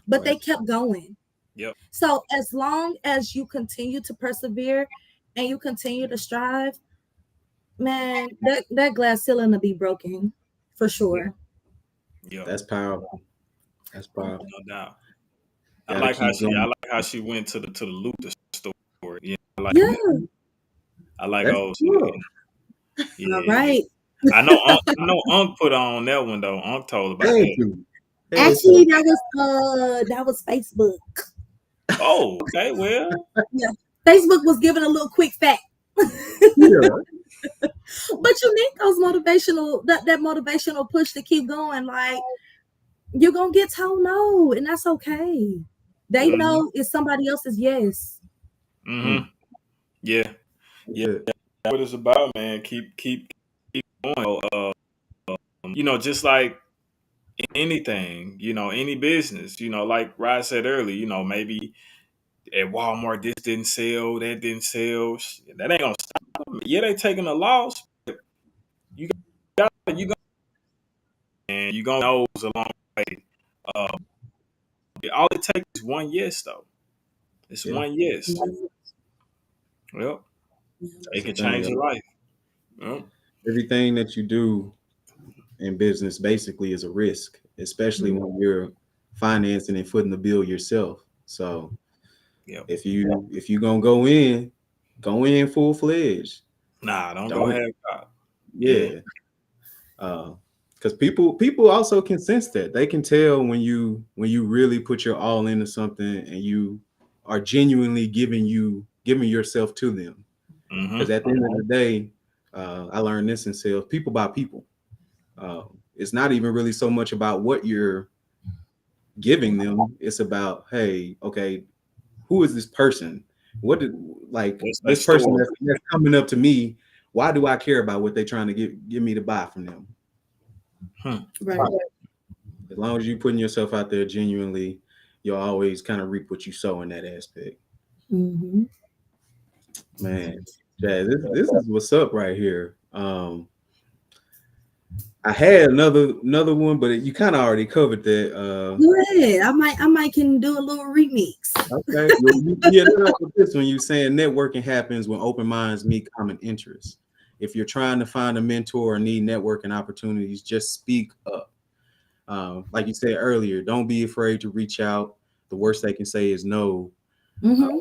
but they kept going. Yep. So as long as you continue to persevere and you continue to strive, man, that glass ceiling will be broken for sure. Yep. That's powerful. That's powerful. No doubt. Gotta I like keep how she went to the Luther story. Yeah. I like That's old. cool. Yeah. All right. I know Unc put on that one though. Unc told about Thank that. you. Actually, that was Facebook. Oh, okay. Well, Yeah, Facebook was giving a little quick fact. Yeah. But you need those that motivational push to keep going. Like, you're gonna get told no, and that's okay. They know it's somebody else's yes. mm-hmm. Yeah. That's what it's about, man. Keep going. Just like anything, any business, like Rod said earlier, maybe at Walmart this didn't sell, that didn't sell. That ain't gonna stop them. Yeah, they taking a loss. But you got and you gonna know along the way. All it takes is one yes, though. It's one yes. Well, it can change your life. Well, Everything that you do in business basically is a risk, especially when you're financing and footing the bill yourself. So if you gonna go in full fledged. Nah, don't go ahead. Yeah. Because people also can sense that. They can tell when you really put your all into something and you are genuinely giving yourself to them. Because at the end of the day, I learned this in sales: people buy people. It's not even really so much about what you're giving them. It's about, hey, okay, who is this person? This person that's coming up to me? Why do I care about what they're trying to get me to buy from them? Right. As long as you're putting yourself out there genuinely, you'll always kind of reap what you sow in that aspect. Mm-hmm. Man, Chad, this is what's up right here. I had another one, but you kind of already covered that. Go ahead. I might can do a little remix. Okay. Yeah, this one you saying networking happens when open minds meet common interests. If you're trying to find a mentor or need networking opportunities, just speak up. Like you said earlier, don't be afraid to reach out. The worst they can say is no. Mm-hmm.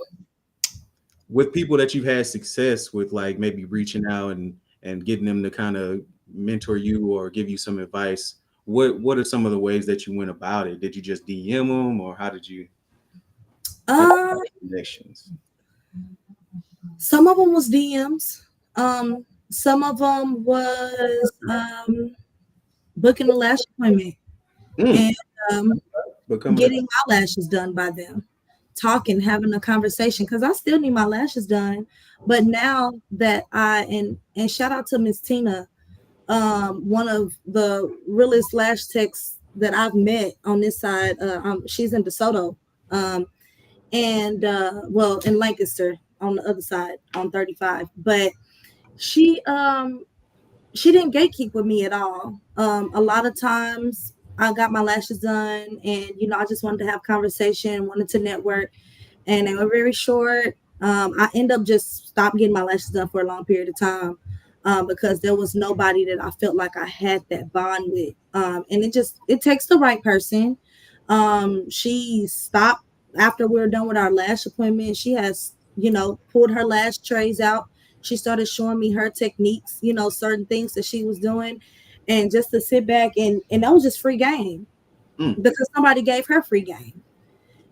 With people that you've had success with, like maybe reaching out and getting them to kind of mentor you or give you some advice, what are some of the ways that you went about it? Did you just DM them, or how did you connections? Some of them was DMs. Some of them was booking a lash appointment and getting my lashes done by them, talking, having a conversation, because I still need my lashes done. But now that and shout out to Miss Tina, one of the realest lash techs that I've met on this side. She's in DeSoto, and in Lancaster on the other side on 35. But she didn't gatekeep with me at all. A lot of times I got my lashes done and I just wanted to have conversation, wanted to network, and they were very short. I end up just stopped getting my lashes done for a long period of time because there was nobody that I felt like I had that bond with. And it takes the right person. She stopped after we were done with our lash appointment. She has pulled her lash trays out. She started showing me her techniques, certain things that she was doing, and just to sit back and that was just free game Mm. because somebody gave her free game.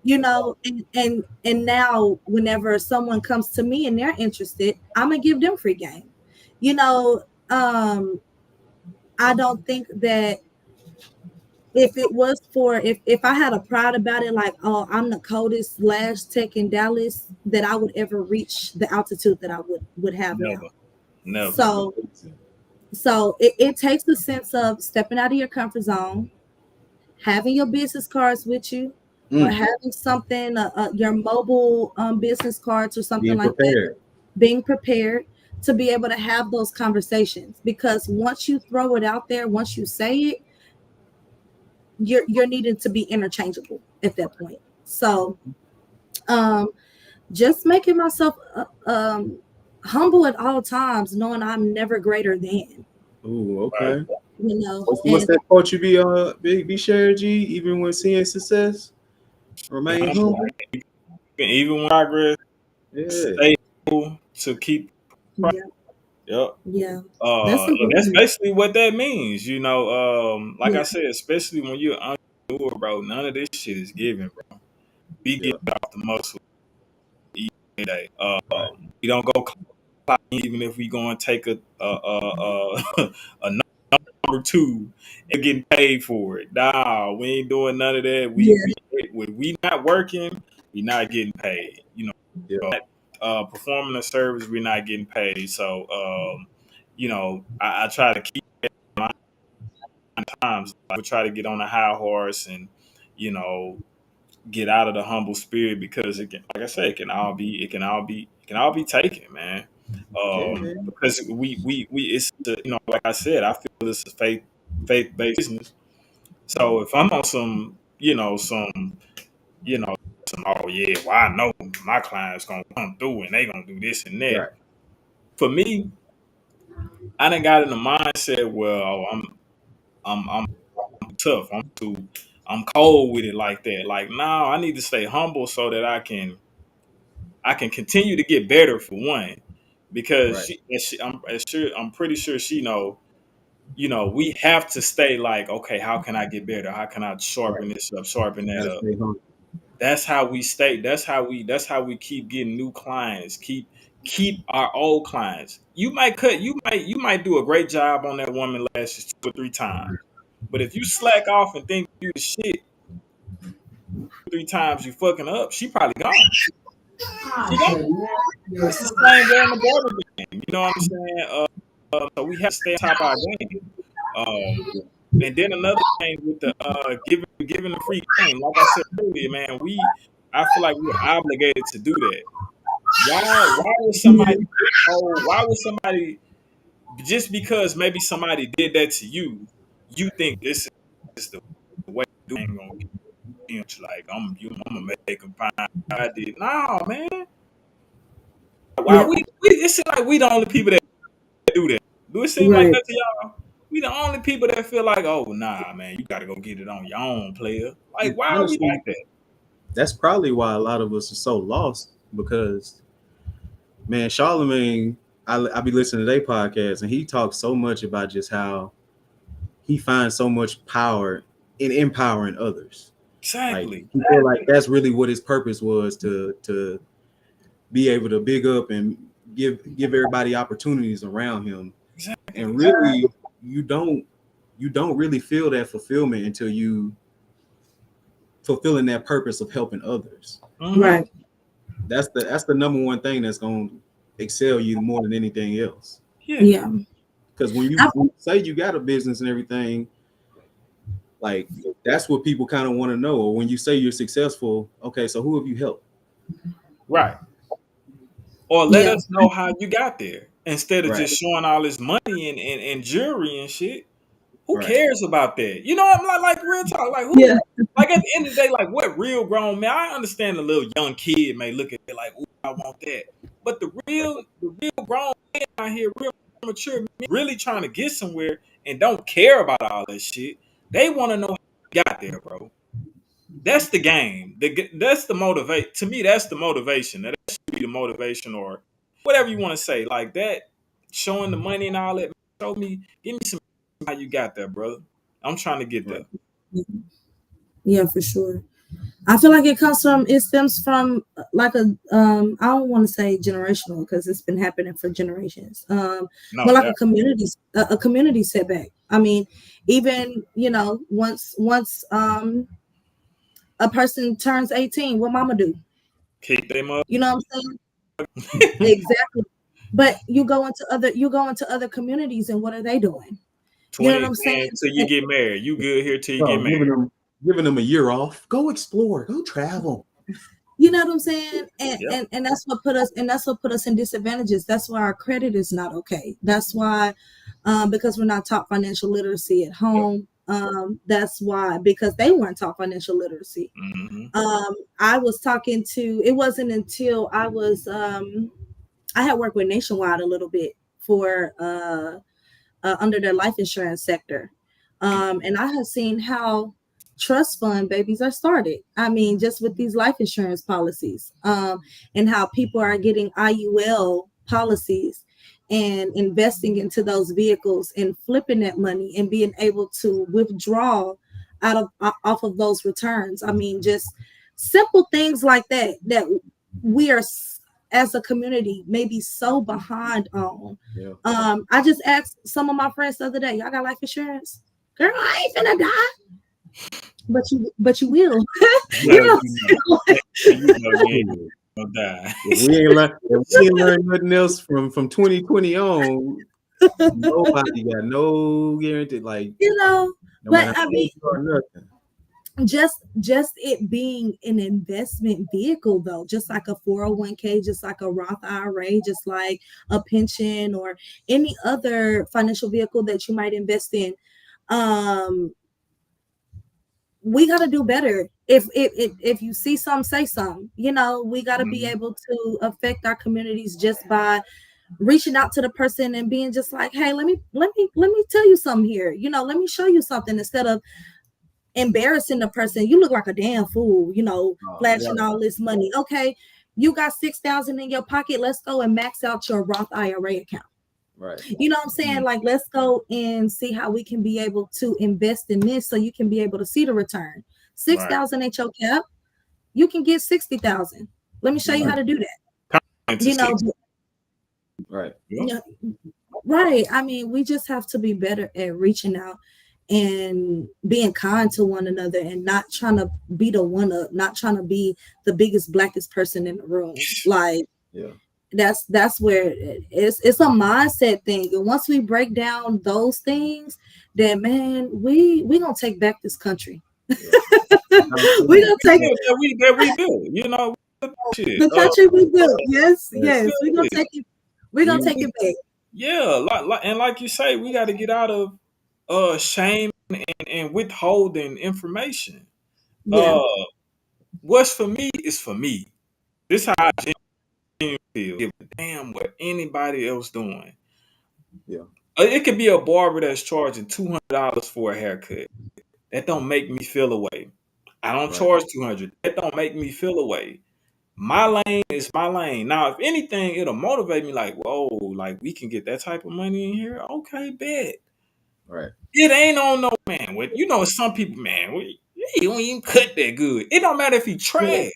And now whenever someone comes to me and they're interested, I'm gonna give them free game. You know, I don't think that if it was for if I had a pride about it, like, oh, I'm the coldest lash tech in Dallas, that I would ever reach the altitude that I would have Never, now. never. So it takes a sense of stepping out of your comfort zone, having your business cards with you, or Mm. having something, your mobile business cards or something Being like that, prepared. being prepared to be able to have those conversations. Because once you throw it out there, once you say it, you're needing to be interchangeable at that point. So just making myself humble at all times, knowing I'm never greater than. Ooh, Right. okay. What's And that quote you be sharing, G? Even when seeing success, remain humble. Even when progress, Yeah. stay humble to keep. yeah, Yep. yeah, that's And that's important. basically what that means. Like Yeah, I said, especially when you're an entrepreneur, bro. None of this shit is given, bro. We get Yeah. off the muscle each day. Right. We don't go clock even if we go and take a number two and getting paid for it. Nah, we ain't doing none of that. yeah, We not working. We not getting paid. Yeah. Performing a service, we're not getting paid. So, I try to keep it in mind times. I would try to get on a high horse and, you know, get out of the humble spirit because it can, like I said, it can all be taken, man. Yeah, man. Because it's like I said, I feel this is faith based business. So if I'm on you know, oh yeah, well I know my client's gonna come through and they gonna do this and that. Right. For me, I done got in the mindset where I'm tough. I'm cold with it like that. Like now, I need to stay humble so that I can continue to get better for one, because Right. I'm pretty sure she know. We have to stay like, okay, how can I get better? How can I Right. sharpen this up, sharpen that Gotta up? stay humble. That's how we stay. That's how we keep getting new clients. Keep our old clients. You might do a great job on that woman lashes 2 or 3 times. But if you slack off and think you the shit 3 times you fucking up, she probably gone. She gone. It's the same way in the barber game. You know what I'm saying? So we have to stay on top of our game. Um, and then another thing with the giving the free game, like I said earlier, man, I feel like we're obligated to do that. Why would somebody withhold? Why would somebody just because maybe somebody did that to you, you think this is the way to do it? Ain't gonna get you like I'm gonna make him fine. I did. No, man. Why yeah, we it seems like we the only people that do that. Do it seem like right. that to y'all? We the only people that feel like, oh nah, man, you gotta go get it on your own, player. Like, And why are we honestly, like that? that's probably why a lot of us are so lost because, man, Charlemagne, I be listening to their podcast and he talks so much about just how he finds so much power in empowering others. Like Exactly. he feel like that's really what his purpose was to be able to big up and give everybody opportunities around him. Exactly. And really, you don't really feel that fulfillment until you fulfilling that purpose of helping others. Mm-hmm. Right. That's the number one thing that's going to excel you more than anything else. Yeah. Yeah. Because when I- you say you got a business and everything, like that's what people kind of want to know. Or when you say you're successful, okay, so who have you helped? Right. Or let yeah. us know how you got there instead of Right, just showing all this money and jewelry and shit. Who right, cares about that? You know, I'm like real talk. Like who? Yeah. Like at the end of the day, like what real grown man? I understand a little young kid may look at it like, "Ooh, I want that," but the real grown man out here, real mature, men, really trying to get somewhere and don't care about all that shit. They want to know how you got there, bro. That's the game. That's the motivate. To me, that's the motivation. That should be the motivation or whatever you want to say. Like that, showing the money and all that. Show me, give me some how you got there, brother. I'm trying to get there. Yeah, for sure. I feel like it stems from like a I don't want to say generational because it's been happening for generations. No, but like a community setback. I mean, even once a person turns 18, what mama do? Kick them up. You know what I'm saying? Exactly. But you go into other communities and what are they doing? You know what I'm saying? Till you get married. You good here till you get married. Giving them a year off. Go explore. Go travel. You know what I'm saying? And Yep. and that's what put us in disadvantages. That's why our credit is not okay. That's why because we're not taught financial literacy at home. That's why, because they weren't taught financial literacy. Mm-hmm. I was talking to, it wasn't until I had worked with Nationwide a little bit for under their life insurance sector. And I have seen how trust fund babies are started. I mean, just with these life insurance policies, and how people are getting IUL policies and investing into those vehicles and flipping that money and being able to withdraw off of those returns. I mean, just simple things like that we are as a community maybe so behind on. Yeah. I just asked some of my friends the other day, y'all got life insurance? Girl, I ain't finna die. But you will. You know If we ain't learned nothing else from 2020 on, nobody got no guarantee. Like, no but I mean, nothing. Just it being an investment vehicle though, just like a 401k, just like a Roth IRA, just like a pension or any other financial vehicle that you might invest in. We got to do better. If you see some, say some. We got to be able to affect our communities just by reaching out to the person and being just like, hey, let me tell you something here. Let me show you something, instead of embarrassing the person. You look like a damn fool, flashing all this money. Okay, you got $6,000 in your pocket. Let's go and max out your Roth IRA account. Right. You know what I'm saying? Like, let's go and see how we can be able to invest in this so you can be able to see the return. 6,000 ain't your cap. You can get 60,000. Let me show you how to do that. Right. Right. I mean, we just have to be better at reaching out and being kind to one another and not trying to be the one up, not trying to be the biggest, blackest person in the room. Like, that's where it's a mindset thing. And once we break down those things, then man, we gonna take back this country. We gonna take it that we do. The country we built. Yes. We're gonna take it. We're gonna take it back. Yeah, like you say, we got to get out of shame and withholding information. Yeah. What's for me is for me. This is how I genuinely feel. Give a damn what anybody else doing. Yeah. It could be a barber that's charging $200 for a haircut. That don't make me feel away. I don't charge $200. That don't make me feel away. My lane is my lane. Now, if anything, it'll motivate me. Like, whoa, like we can get that type of money in here. Okay, bet. Right. It ain't on no man. Some people, man, he don't even cut that good. It don't matter if he trash.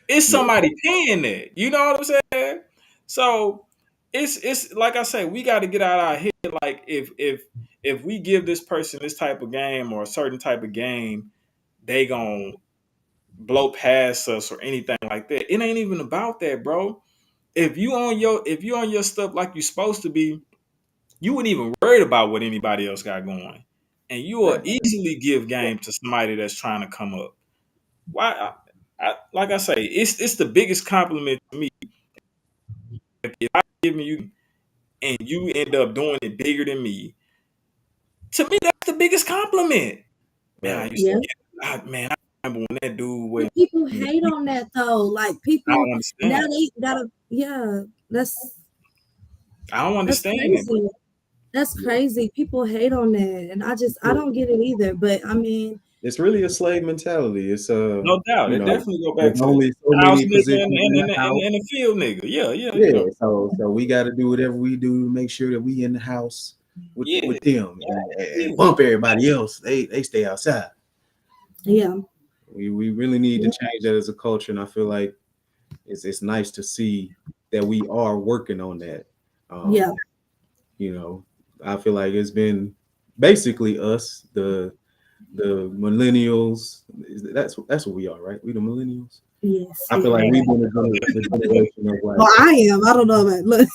It's somebody paying that. You know what I'm saying? So it's like I say, we got to get out of our head. Like if we give this person this type of game or a certain type of game, they gonna blow past us or anything like that. It ain't even about that, bro. If you on your stuff like you're supposed to be, you wouldn't even worry about what anybody else got going, and you will easily give game to somebody that's trying to come up. Why? Like I say, it's the biggest compliment to me. If I'm giving you and you end up doing it bigger than me, to me that's the biggest compliment. Man, I used to get, man, I remember when that dude was. People hate on that though. Like people now they gotta I don't understand crazy. it. That's crazy. People hate on that, and I don't get it either. But I mean, it's really a slave mentality. It's No doubt. you It know, definitely go back there's to only so house many nigga positions in the house. and the field nigga. Yeah, Yeah, so we got to do whatever we do to make sure that we in the house with Yeah. them and bump everybody else. They stay outside. Yeah. We really need to change that as a culture, and I feel like it's nice to see that we are working on that. Yeah. You know, I feel like it's been basically us, the millennials. That's what we are, right? We the millennials. Yes. I feel like we've been the generation of Well, like. I am. I don't know about look.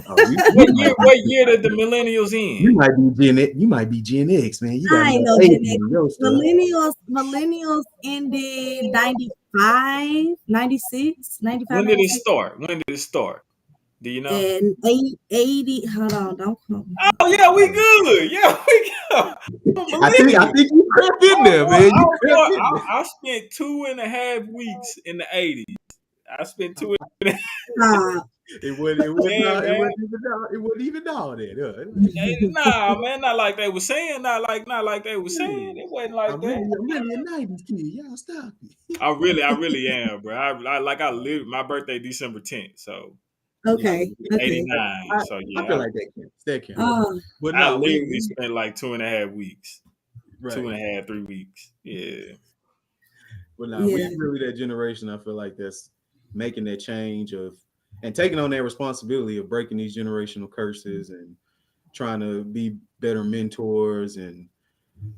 What year did the millennials You end? might be Gen X. You might be Gen X, man. You got I ain't no more Gen age X. in your stuff. Millennials ended 95, 96, 95, When did it 96, start? Do you know? and 80. Hold on, don't come. Oh yeah, we good. Yeah, we good. I think you crept in there, man. You crept in there. I spent 2.5 weeks in the 80s. I spent two. Stop. It wasn't. Yeah, man. It wasn't even all that. Nah, man, not like they were saying. Not like they were saying. It wasn't like that. I'm really a '90s kid. Y'all stop it. I really am, bro. I live. My birthday December 10th, so Okay. Okay. 89. So I yeah, feel like that counts. That counts. But I no, literally spent like 2.5 weeks, right. 2.5, 3 weeks. Yeah. But no, Yeah. we really that generation. I feel like that's making that change of and taking on that responsibility of breaking these generational curses and trying to be better mentors and,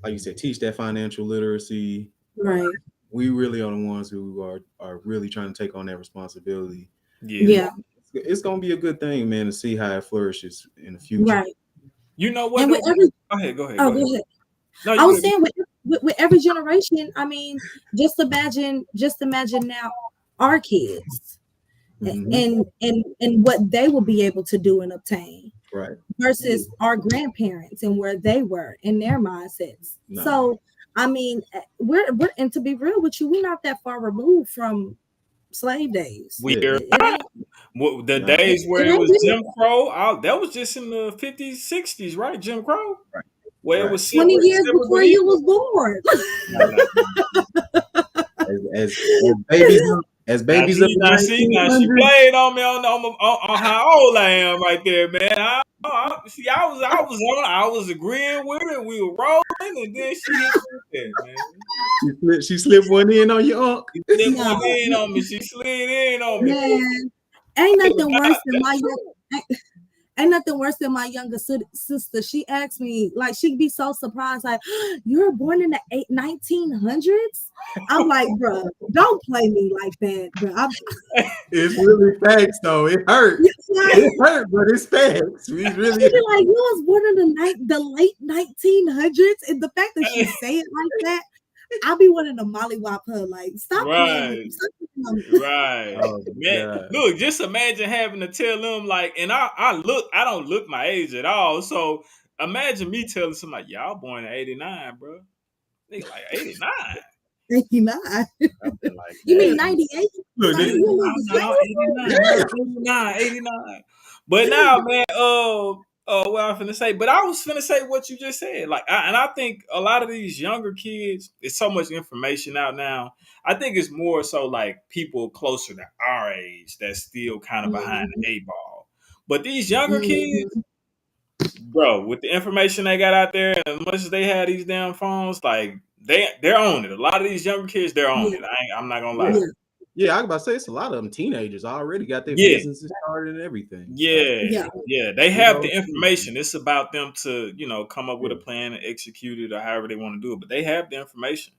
like you said, teach that financial literacy. Right. We really are the ones who are really trying to take on that responsibility. Yeah. It's gonna be a good thing, man, to see how it flourishes in the future. Right. You know what? And with every Go ahead. go ahead. No, I was saying with every generation, I mean, just imagine now our kids Mhm. and what they will be able to do and obtain Right. versus our grandparents and where they were in their mindsets. No. So I mean, we're and to be real with you, we're not that far removed from slave days. We Yeah. are not. The No. days where It it ain't was really- Jim Crow, that was just in the 50s, 60s, right? Jim Crow, Right. where it Right. was 20 years civil before but you equal. was born. As babies of Now the she 1900s. played on me on how old I am right there, man. I was agreeing with her. We were rolling, and then she hit me with that, man. She slipped one in on your uncle. She slid No. one in on me. She slid in on me. Man, ain't nothing worse than ain't nothing worse than my younger sister. She asked me, like, she'd be so surprised, like, you were born in the 1900s? I'm like, bro, don't play me like that, bro. It's really facts, though. It hurt. It hurt, but it's facts. We really. She be like, you was born in the late 1900s, and the fact that she say it like that, I be wanting to mollywop her. Like, stop playing. Right. Oh, Man, God. look, just imagine having to tell them like, and I don't look my age at all. So imagine me telling somebody, y'all born in 89, bro. Nigga like 89. 89. Like, You mean 98? Look, Son, nigga, you a little 89. But now, man, what I'm finna say, but I was finna say what you just said. Like, I think a lot of these younger kids, it's so much information out now. I think it's more so like people closer to our age that's still kind of behind the eight ball. But these younger kids, bro, with the information they got out there, and as much as they had these damn phones, like they're on it. A lot of these younger kids, they're on it. I'm not gonna lie. Yeah, I was about to say it's a lot of them teenagers already got their Yeah. businesses started and everything. Yeah. They have the information. It's about them to, come up with a plan and execute it or however they want to do it. But they have the information.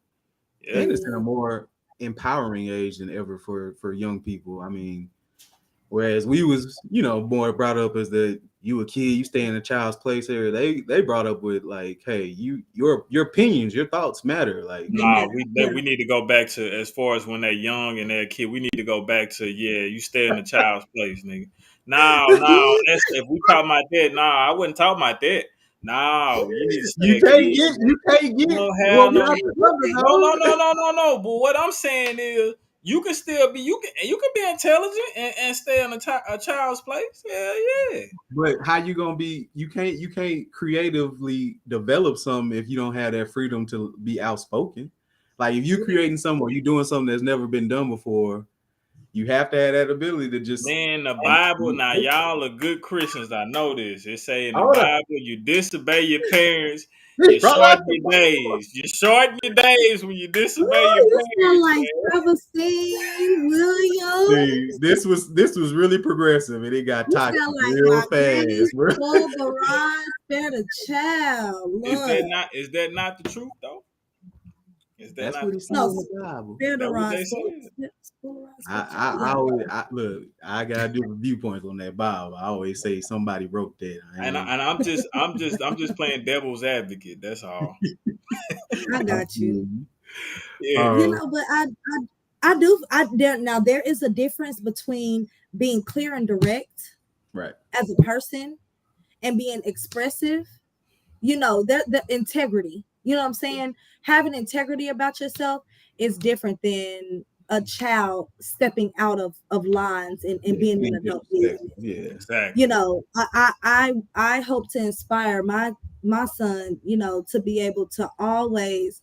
Yeah. And it's in a more empowering age than ever for young people. I mean, whereas we was, more brought up as you a kid, you stay in a child's place here. They brought up with like, hey, your opinions, your thoughts matter. Like, nah, we need to go back to as far as when they're young and they're a kid. We need to go back to you stay in the child's place, nigga. No, if we talking about that, I wouldn't talk about that. No, you need to stay you can't get. No. But what I'm saying is, you can still be you can be intelligent and stay in a child's place. Yeah. But how you gonna be? You can't creatively develop something if you don't have that freedom to be outspoken. Like if you're creating something or you're doing something that's never been done before, you have to have that ability to just. Man, the Bible, now y'all are good Christians. I know this. It say in the Hold on. Bible, you disobey your parents, you shorten your days. You shorten your days when you disobey your You sound parents. like Travestine Williams. See, this was really progressive, and it got You toxic sound like real my granny fast, bro. stole the rod, spare the child. Is Look, that not the truth though? Is that That's not what the he truth? said no, in the Bible. spare the That what rod, they spare said? the rod, spare the I child. I Yeah. always look. I got different viewpoints on that Bible. I always say somebody wrote that. I'm just playing devil's advocate. That's all. I got you. Yeah. You know, but there is a difference between being clear and direct Right. as a person and being expressive. You know, the integrity. You know what I'm saying? Having integrity about yourself is different than a child stepping out of lines and being an adult business. Yeah. Exactly. You know, I hope to inspire my son, you know, to be able to always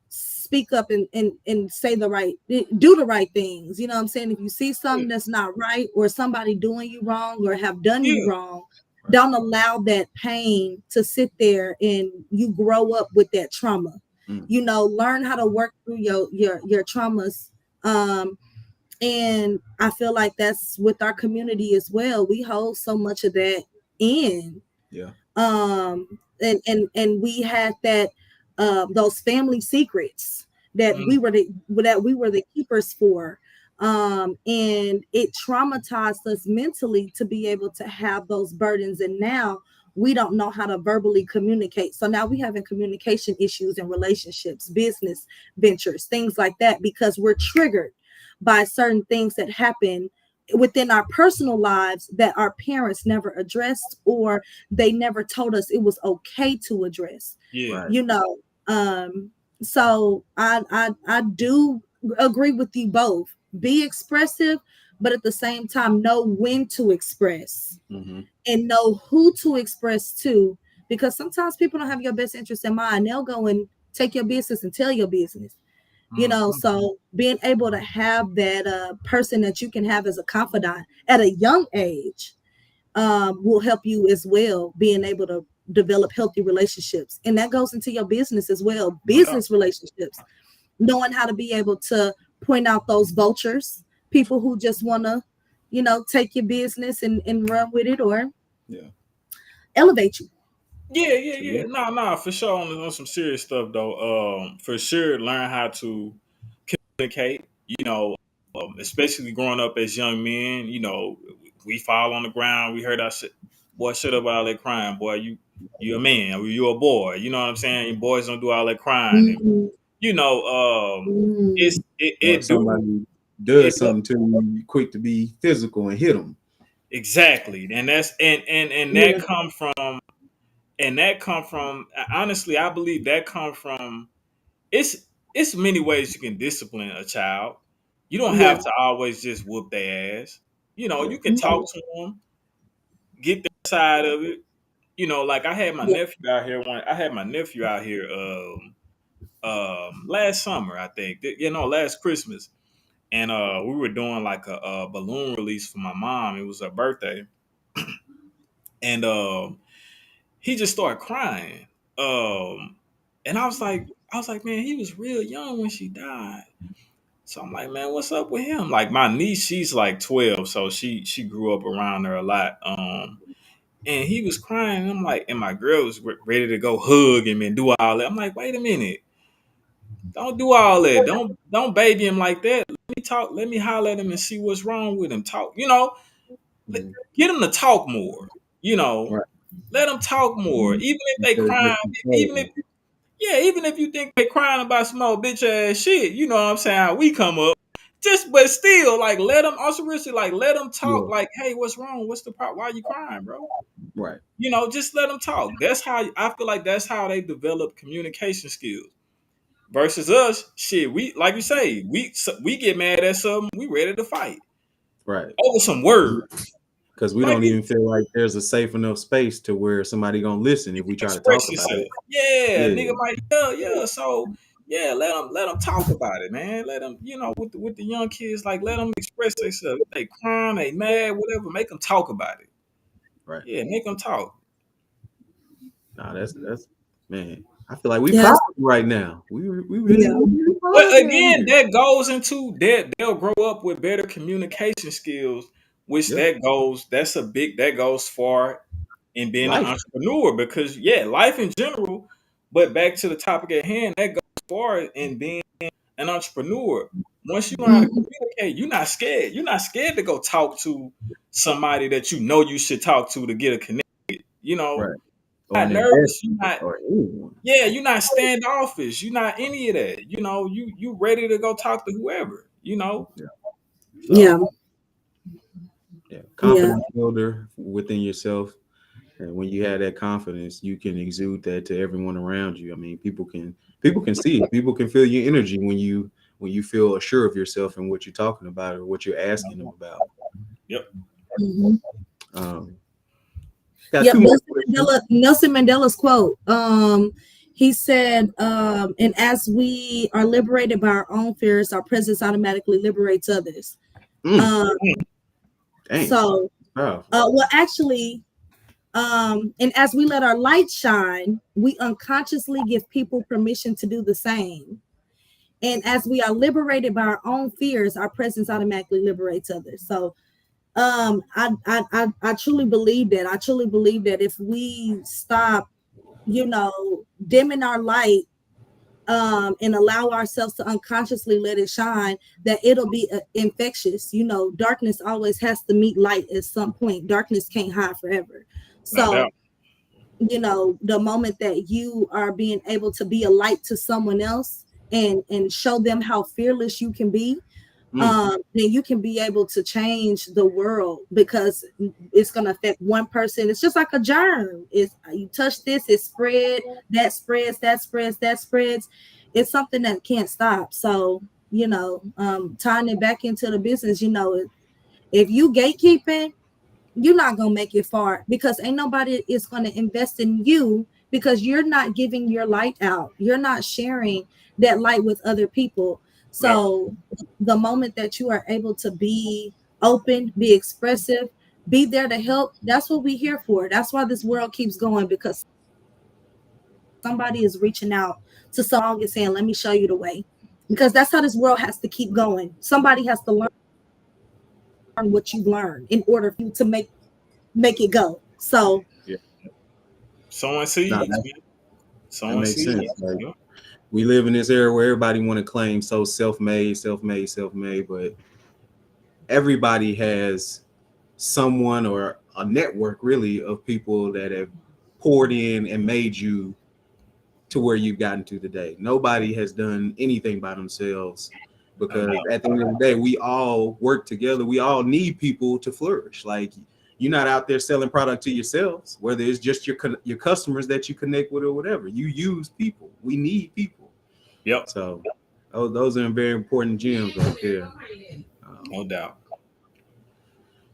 speak up and say do the right things. You know what I'm saying? If you see something that's not right or somebody doing you wrong or have done you wrong, don't allow that pain to sit there and you grow up with that trauma. You know, learn how to work through your traumas. And I feel like that's with our community as well. We hold so much of that in. Yeah. And we had that those family secrets that we were the keepers for. And it traumatized us mentally to be able to have those burdens. And now we don't know how to verbally communicate. So now we having communication issues in relationships, business ventures, things like that, because we're triggered by certain things that happen within our personal lives that our parents never addressed, or they never told us it was okay to address. Yeah. Right. You know, so I do agree with you both. Be expressive, but at the same time know when to express and know who to express to, because sometimes people don't have your best interest in mind. They'll go and take your business and tell your business. You know, so being able to have that person that you can have as a confidant at a young age will help you as well, being able to develop healthy relationships. And that goes into your business as well, business relationships, knowing how to be able to point out those vultures, people who just want to, you know, take your business and run with it or elevate you. Yeah. No, for sure. On some serious stuff though. For sure, learn how to communicate. You know, especially growing up as young men. You know, we fall on the ground. We heard our shit. Boy, shut up with all that crying. Boy, you a man. You a boy. You know what I'm saying? Boys don't do all that crying. And, you know, Or it do somebody does it something to you, quick to be physical and hit them. exactly. And that's and that come from. And that come from, honestly, I believe that come from, it's many ways you can discipline a child. You don't have to always just whoop their ass. You know, you can talk to them, get their side of it. You know, like I had my nephew out here. Last summer, I think. You know, last Christmas, and we were doing like a balloon release for my mom. It was her birthday, and he just started crying. And I was like, man, he was real young when she died. So I'm like, man, what's up with him? Like my niece, she's like 12, so she grew up around her a lot. And he was crying. And I'm like, and my girl was ready to go hug him and do all that. I'm like, wait a minute, don't do all that. Don't baby him like that. Let me talk. Let me holler at him and see what's wrong with him. Talk, you know, get him to talk more. You know, Right. let them talk more, even if they crying. Even if you think they crying about some old bitch ass shit, you know what I'm saying? How we come up, but still, like let them also really like let them talk. Like, hey, what's wrong? What's the problem? Why are you crying, bro? Right. You know, just let them talk. That's how I feel like that's how they develop communication skills. Versus us, shit, we like you say, we get mad at something, we ready to fight Right. over some words. Because we don't even feel like there's a safe enough space to where somebody gonna listen if we try to talk about it. Yeah, nigga, like yeah. So Yeah, let them talk about it, man. Let them, with the young kids, like let them express themselves. If they crying, they mad, whatever. Make them talk about it. Right. Yeah, make them talk. Nah, that's man. I feel like we Yes. proud right now. We really, Yeah. really But proud again, that goes into that they'll grow up with better communication skills, which Yeah. that goes far in being an Life. entrepreneur because life in general. But back to the topic at hand, that goes far in being an entrepreneur. Once you learn how to Mhm. communicate, you're not scared. You're not scared to go talk to somebody that you know you should talk to get a connection. Right. You're Or not an nervous. You're investment not. or anyone. Yeah, you're not standoffish. You're not any of that. You ready to go talk to whoever. Yeah. Yeah. So Yeah. Yeah. Confidence builder within yourself. And when you have that confidence, you can exude that to everyone around you. I mean, people can see it. People can feel your energy when you feel assured of yourself and what you're talking about or what you're asking them about. yep. Mhm. Um, got Yep, two more questions. Nelson Mandela's quote. He said, and as we are liberated by our own fears, our presence automatically liberates others. Mm, Um, dang. so, Powerful. well, actually, and as we let our light shine, we unconsciously give people permission to do the same. And as we are liberated by our own fears, our presence automatically liberates others. So, I truly believe that. I truly believe that if we stop dimming our light, and allow ourselves to unconsciously let it shine, that it'll be infectious. Darkness always has to meet light at some point. Darkness can't hide forever. No So, doubt. the moment that you are being able to be a light to someone else and show them how fearless you can be, Mm, then you can be able to change the world, because it's going to affect one person. It's just like a germ. It's, you touch this, it spread, that spreads, that spreads, that spreads. It's something that can't stop. So, tying it back into the business, if you gatekeeping, you're not gonna make it far, because ain't nobody is gonna invest in you, because you're not giving your light out. You're not sharing that light with other people. Yep. So the moment that you are able to be open, be expressive, be there to help, that's what we're here for. That's why this world keeps going, because somebody is reaching out to someone and saying, let me show you the way. Because that's how this world has to keep going. Somebody has to learn what you learned in order for you to make it go. So yeah. Sowing No, seeds, that, man. that Sowing makes sense. seeds. Like Yep. we live in this era where everybody want to claim so self-made, self-made, self-made, but everybody has someone or a network really of people that have poured in and made you to where you've gotten to today. Nobody has done anything by themselves, No because doubt. at the end of the day, we all work together. We all need people to flourish. Like you're not out there selling product to yourselves, whether it's just your customers that you connect with or whatever. You use people. We need people. Yep. So those are very important gems right there. No doubt.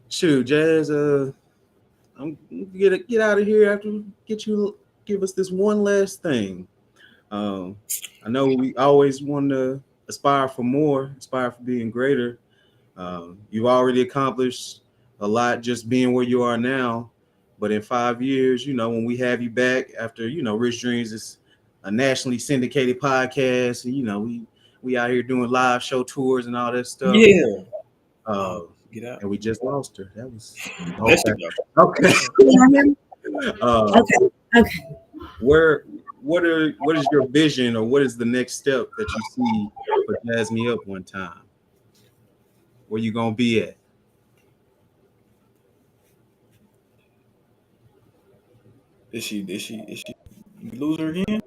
Shoot, Jazz. I'm get out of here after get you give us this one last thing. Um, I know we always want to aspire for more, aspire for being greater. You've already accomplished a lot just being where you are now. But in 5 years, when we have you back after, Rich Dreams is a nationally syndicated podcast, and we out here doing live show tours and all that stuff. Yeah. Uh, Get out. and we just lost her. That was There she okay. go. Okay. Uh, okay. Okay. where what is your vision, or what is the next step that you see for Jazz Me Up one time? Where you gonna be at? Is she you lose her again?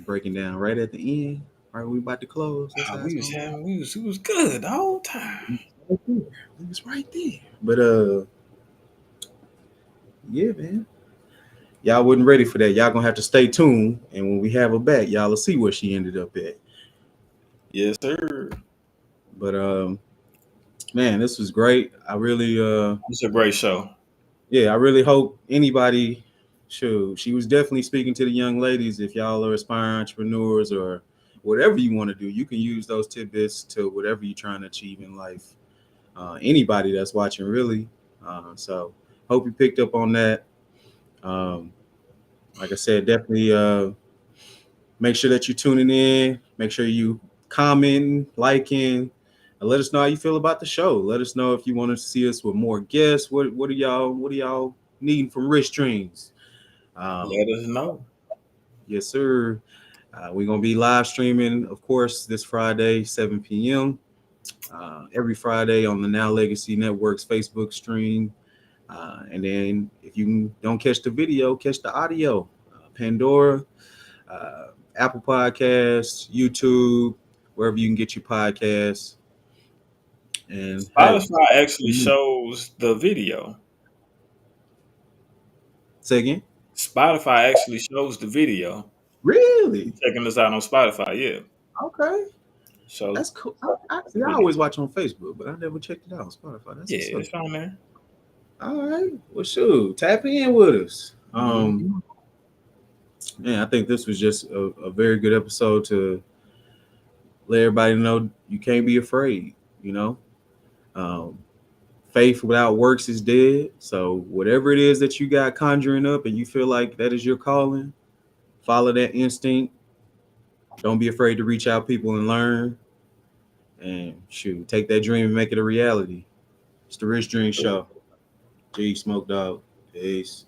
Breaking down right at the end. Right, we about to close. That's Ah, how it's gonna be. we was good the whole time. Right there. It was right there. But yeah, man. Y'all wasn't ready for that. Y'all gonna have to stay tuned. And when we have her back, y'all will see where she ended up at. Yes, sir. But man, this was great. I really It's a great show. yeah, I really hope anybody should. She was definitely speaking to the young ladies. If y'all are aspiring entrepreneurs or whatever you want to do. You can use those tidbits to whatever you're trying to achieve in life. Anybody that's watching, really. So hope you picked up on that. Um, like I said, definitely make sure that you're tuning in. Make sure you commenting, liking, and let us know how you feel about the show. Let us know if you want to see us with more guests. What are y'all needing from Rich Dreams? Let us know. Yes, sir. We're gonna be live streaming, of course, this Friday, 7 p.m. Every Friday on the Now Legacy Network's Facebook stream. And then if you don't catch the video, catch the audio. Pandora, Apple Podcasts, YouTube, wherever you can get your podcasts. And hey, Spotify actually shows the video. say again. Spotify actually shows the video. Really? Checking us out on Spotify, yeah. Okay, So that's cool. I always watch on Facebook, but I never checked it out on Spotify. That's yeah, what's it's up. on there. All right. Well, shoot, tap in with us. Mhm. Yeah, I think this was just a very good episode to let everybody know you can't be afraid. You know, um, faith without works is dead. So whatever it is that you got conjuring up and you feel like that is your calling, follow that instinct. Don't be afraid to reach out people and learn. And shoot, take that dream and make it a reality. It's the Rich Dream Show. G Smoke Dog. Peace.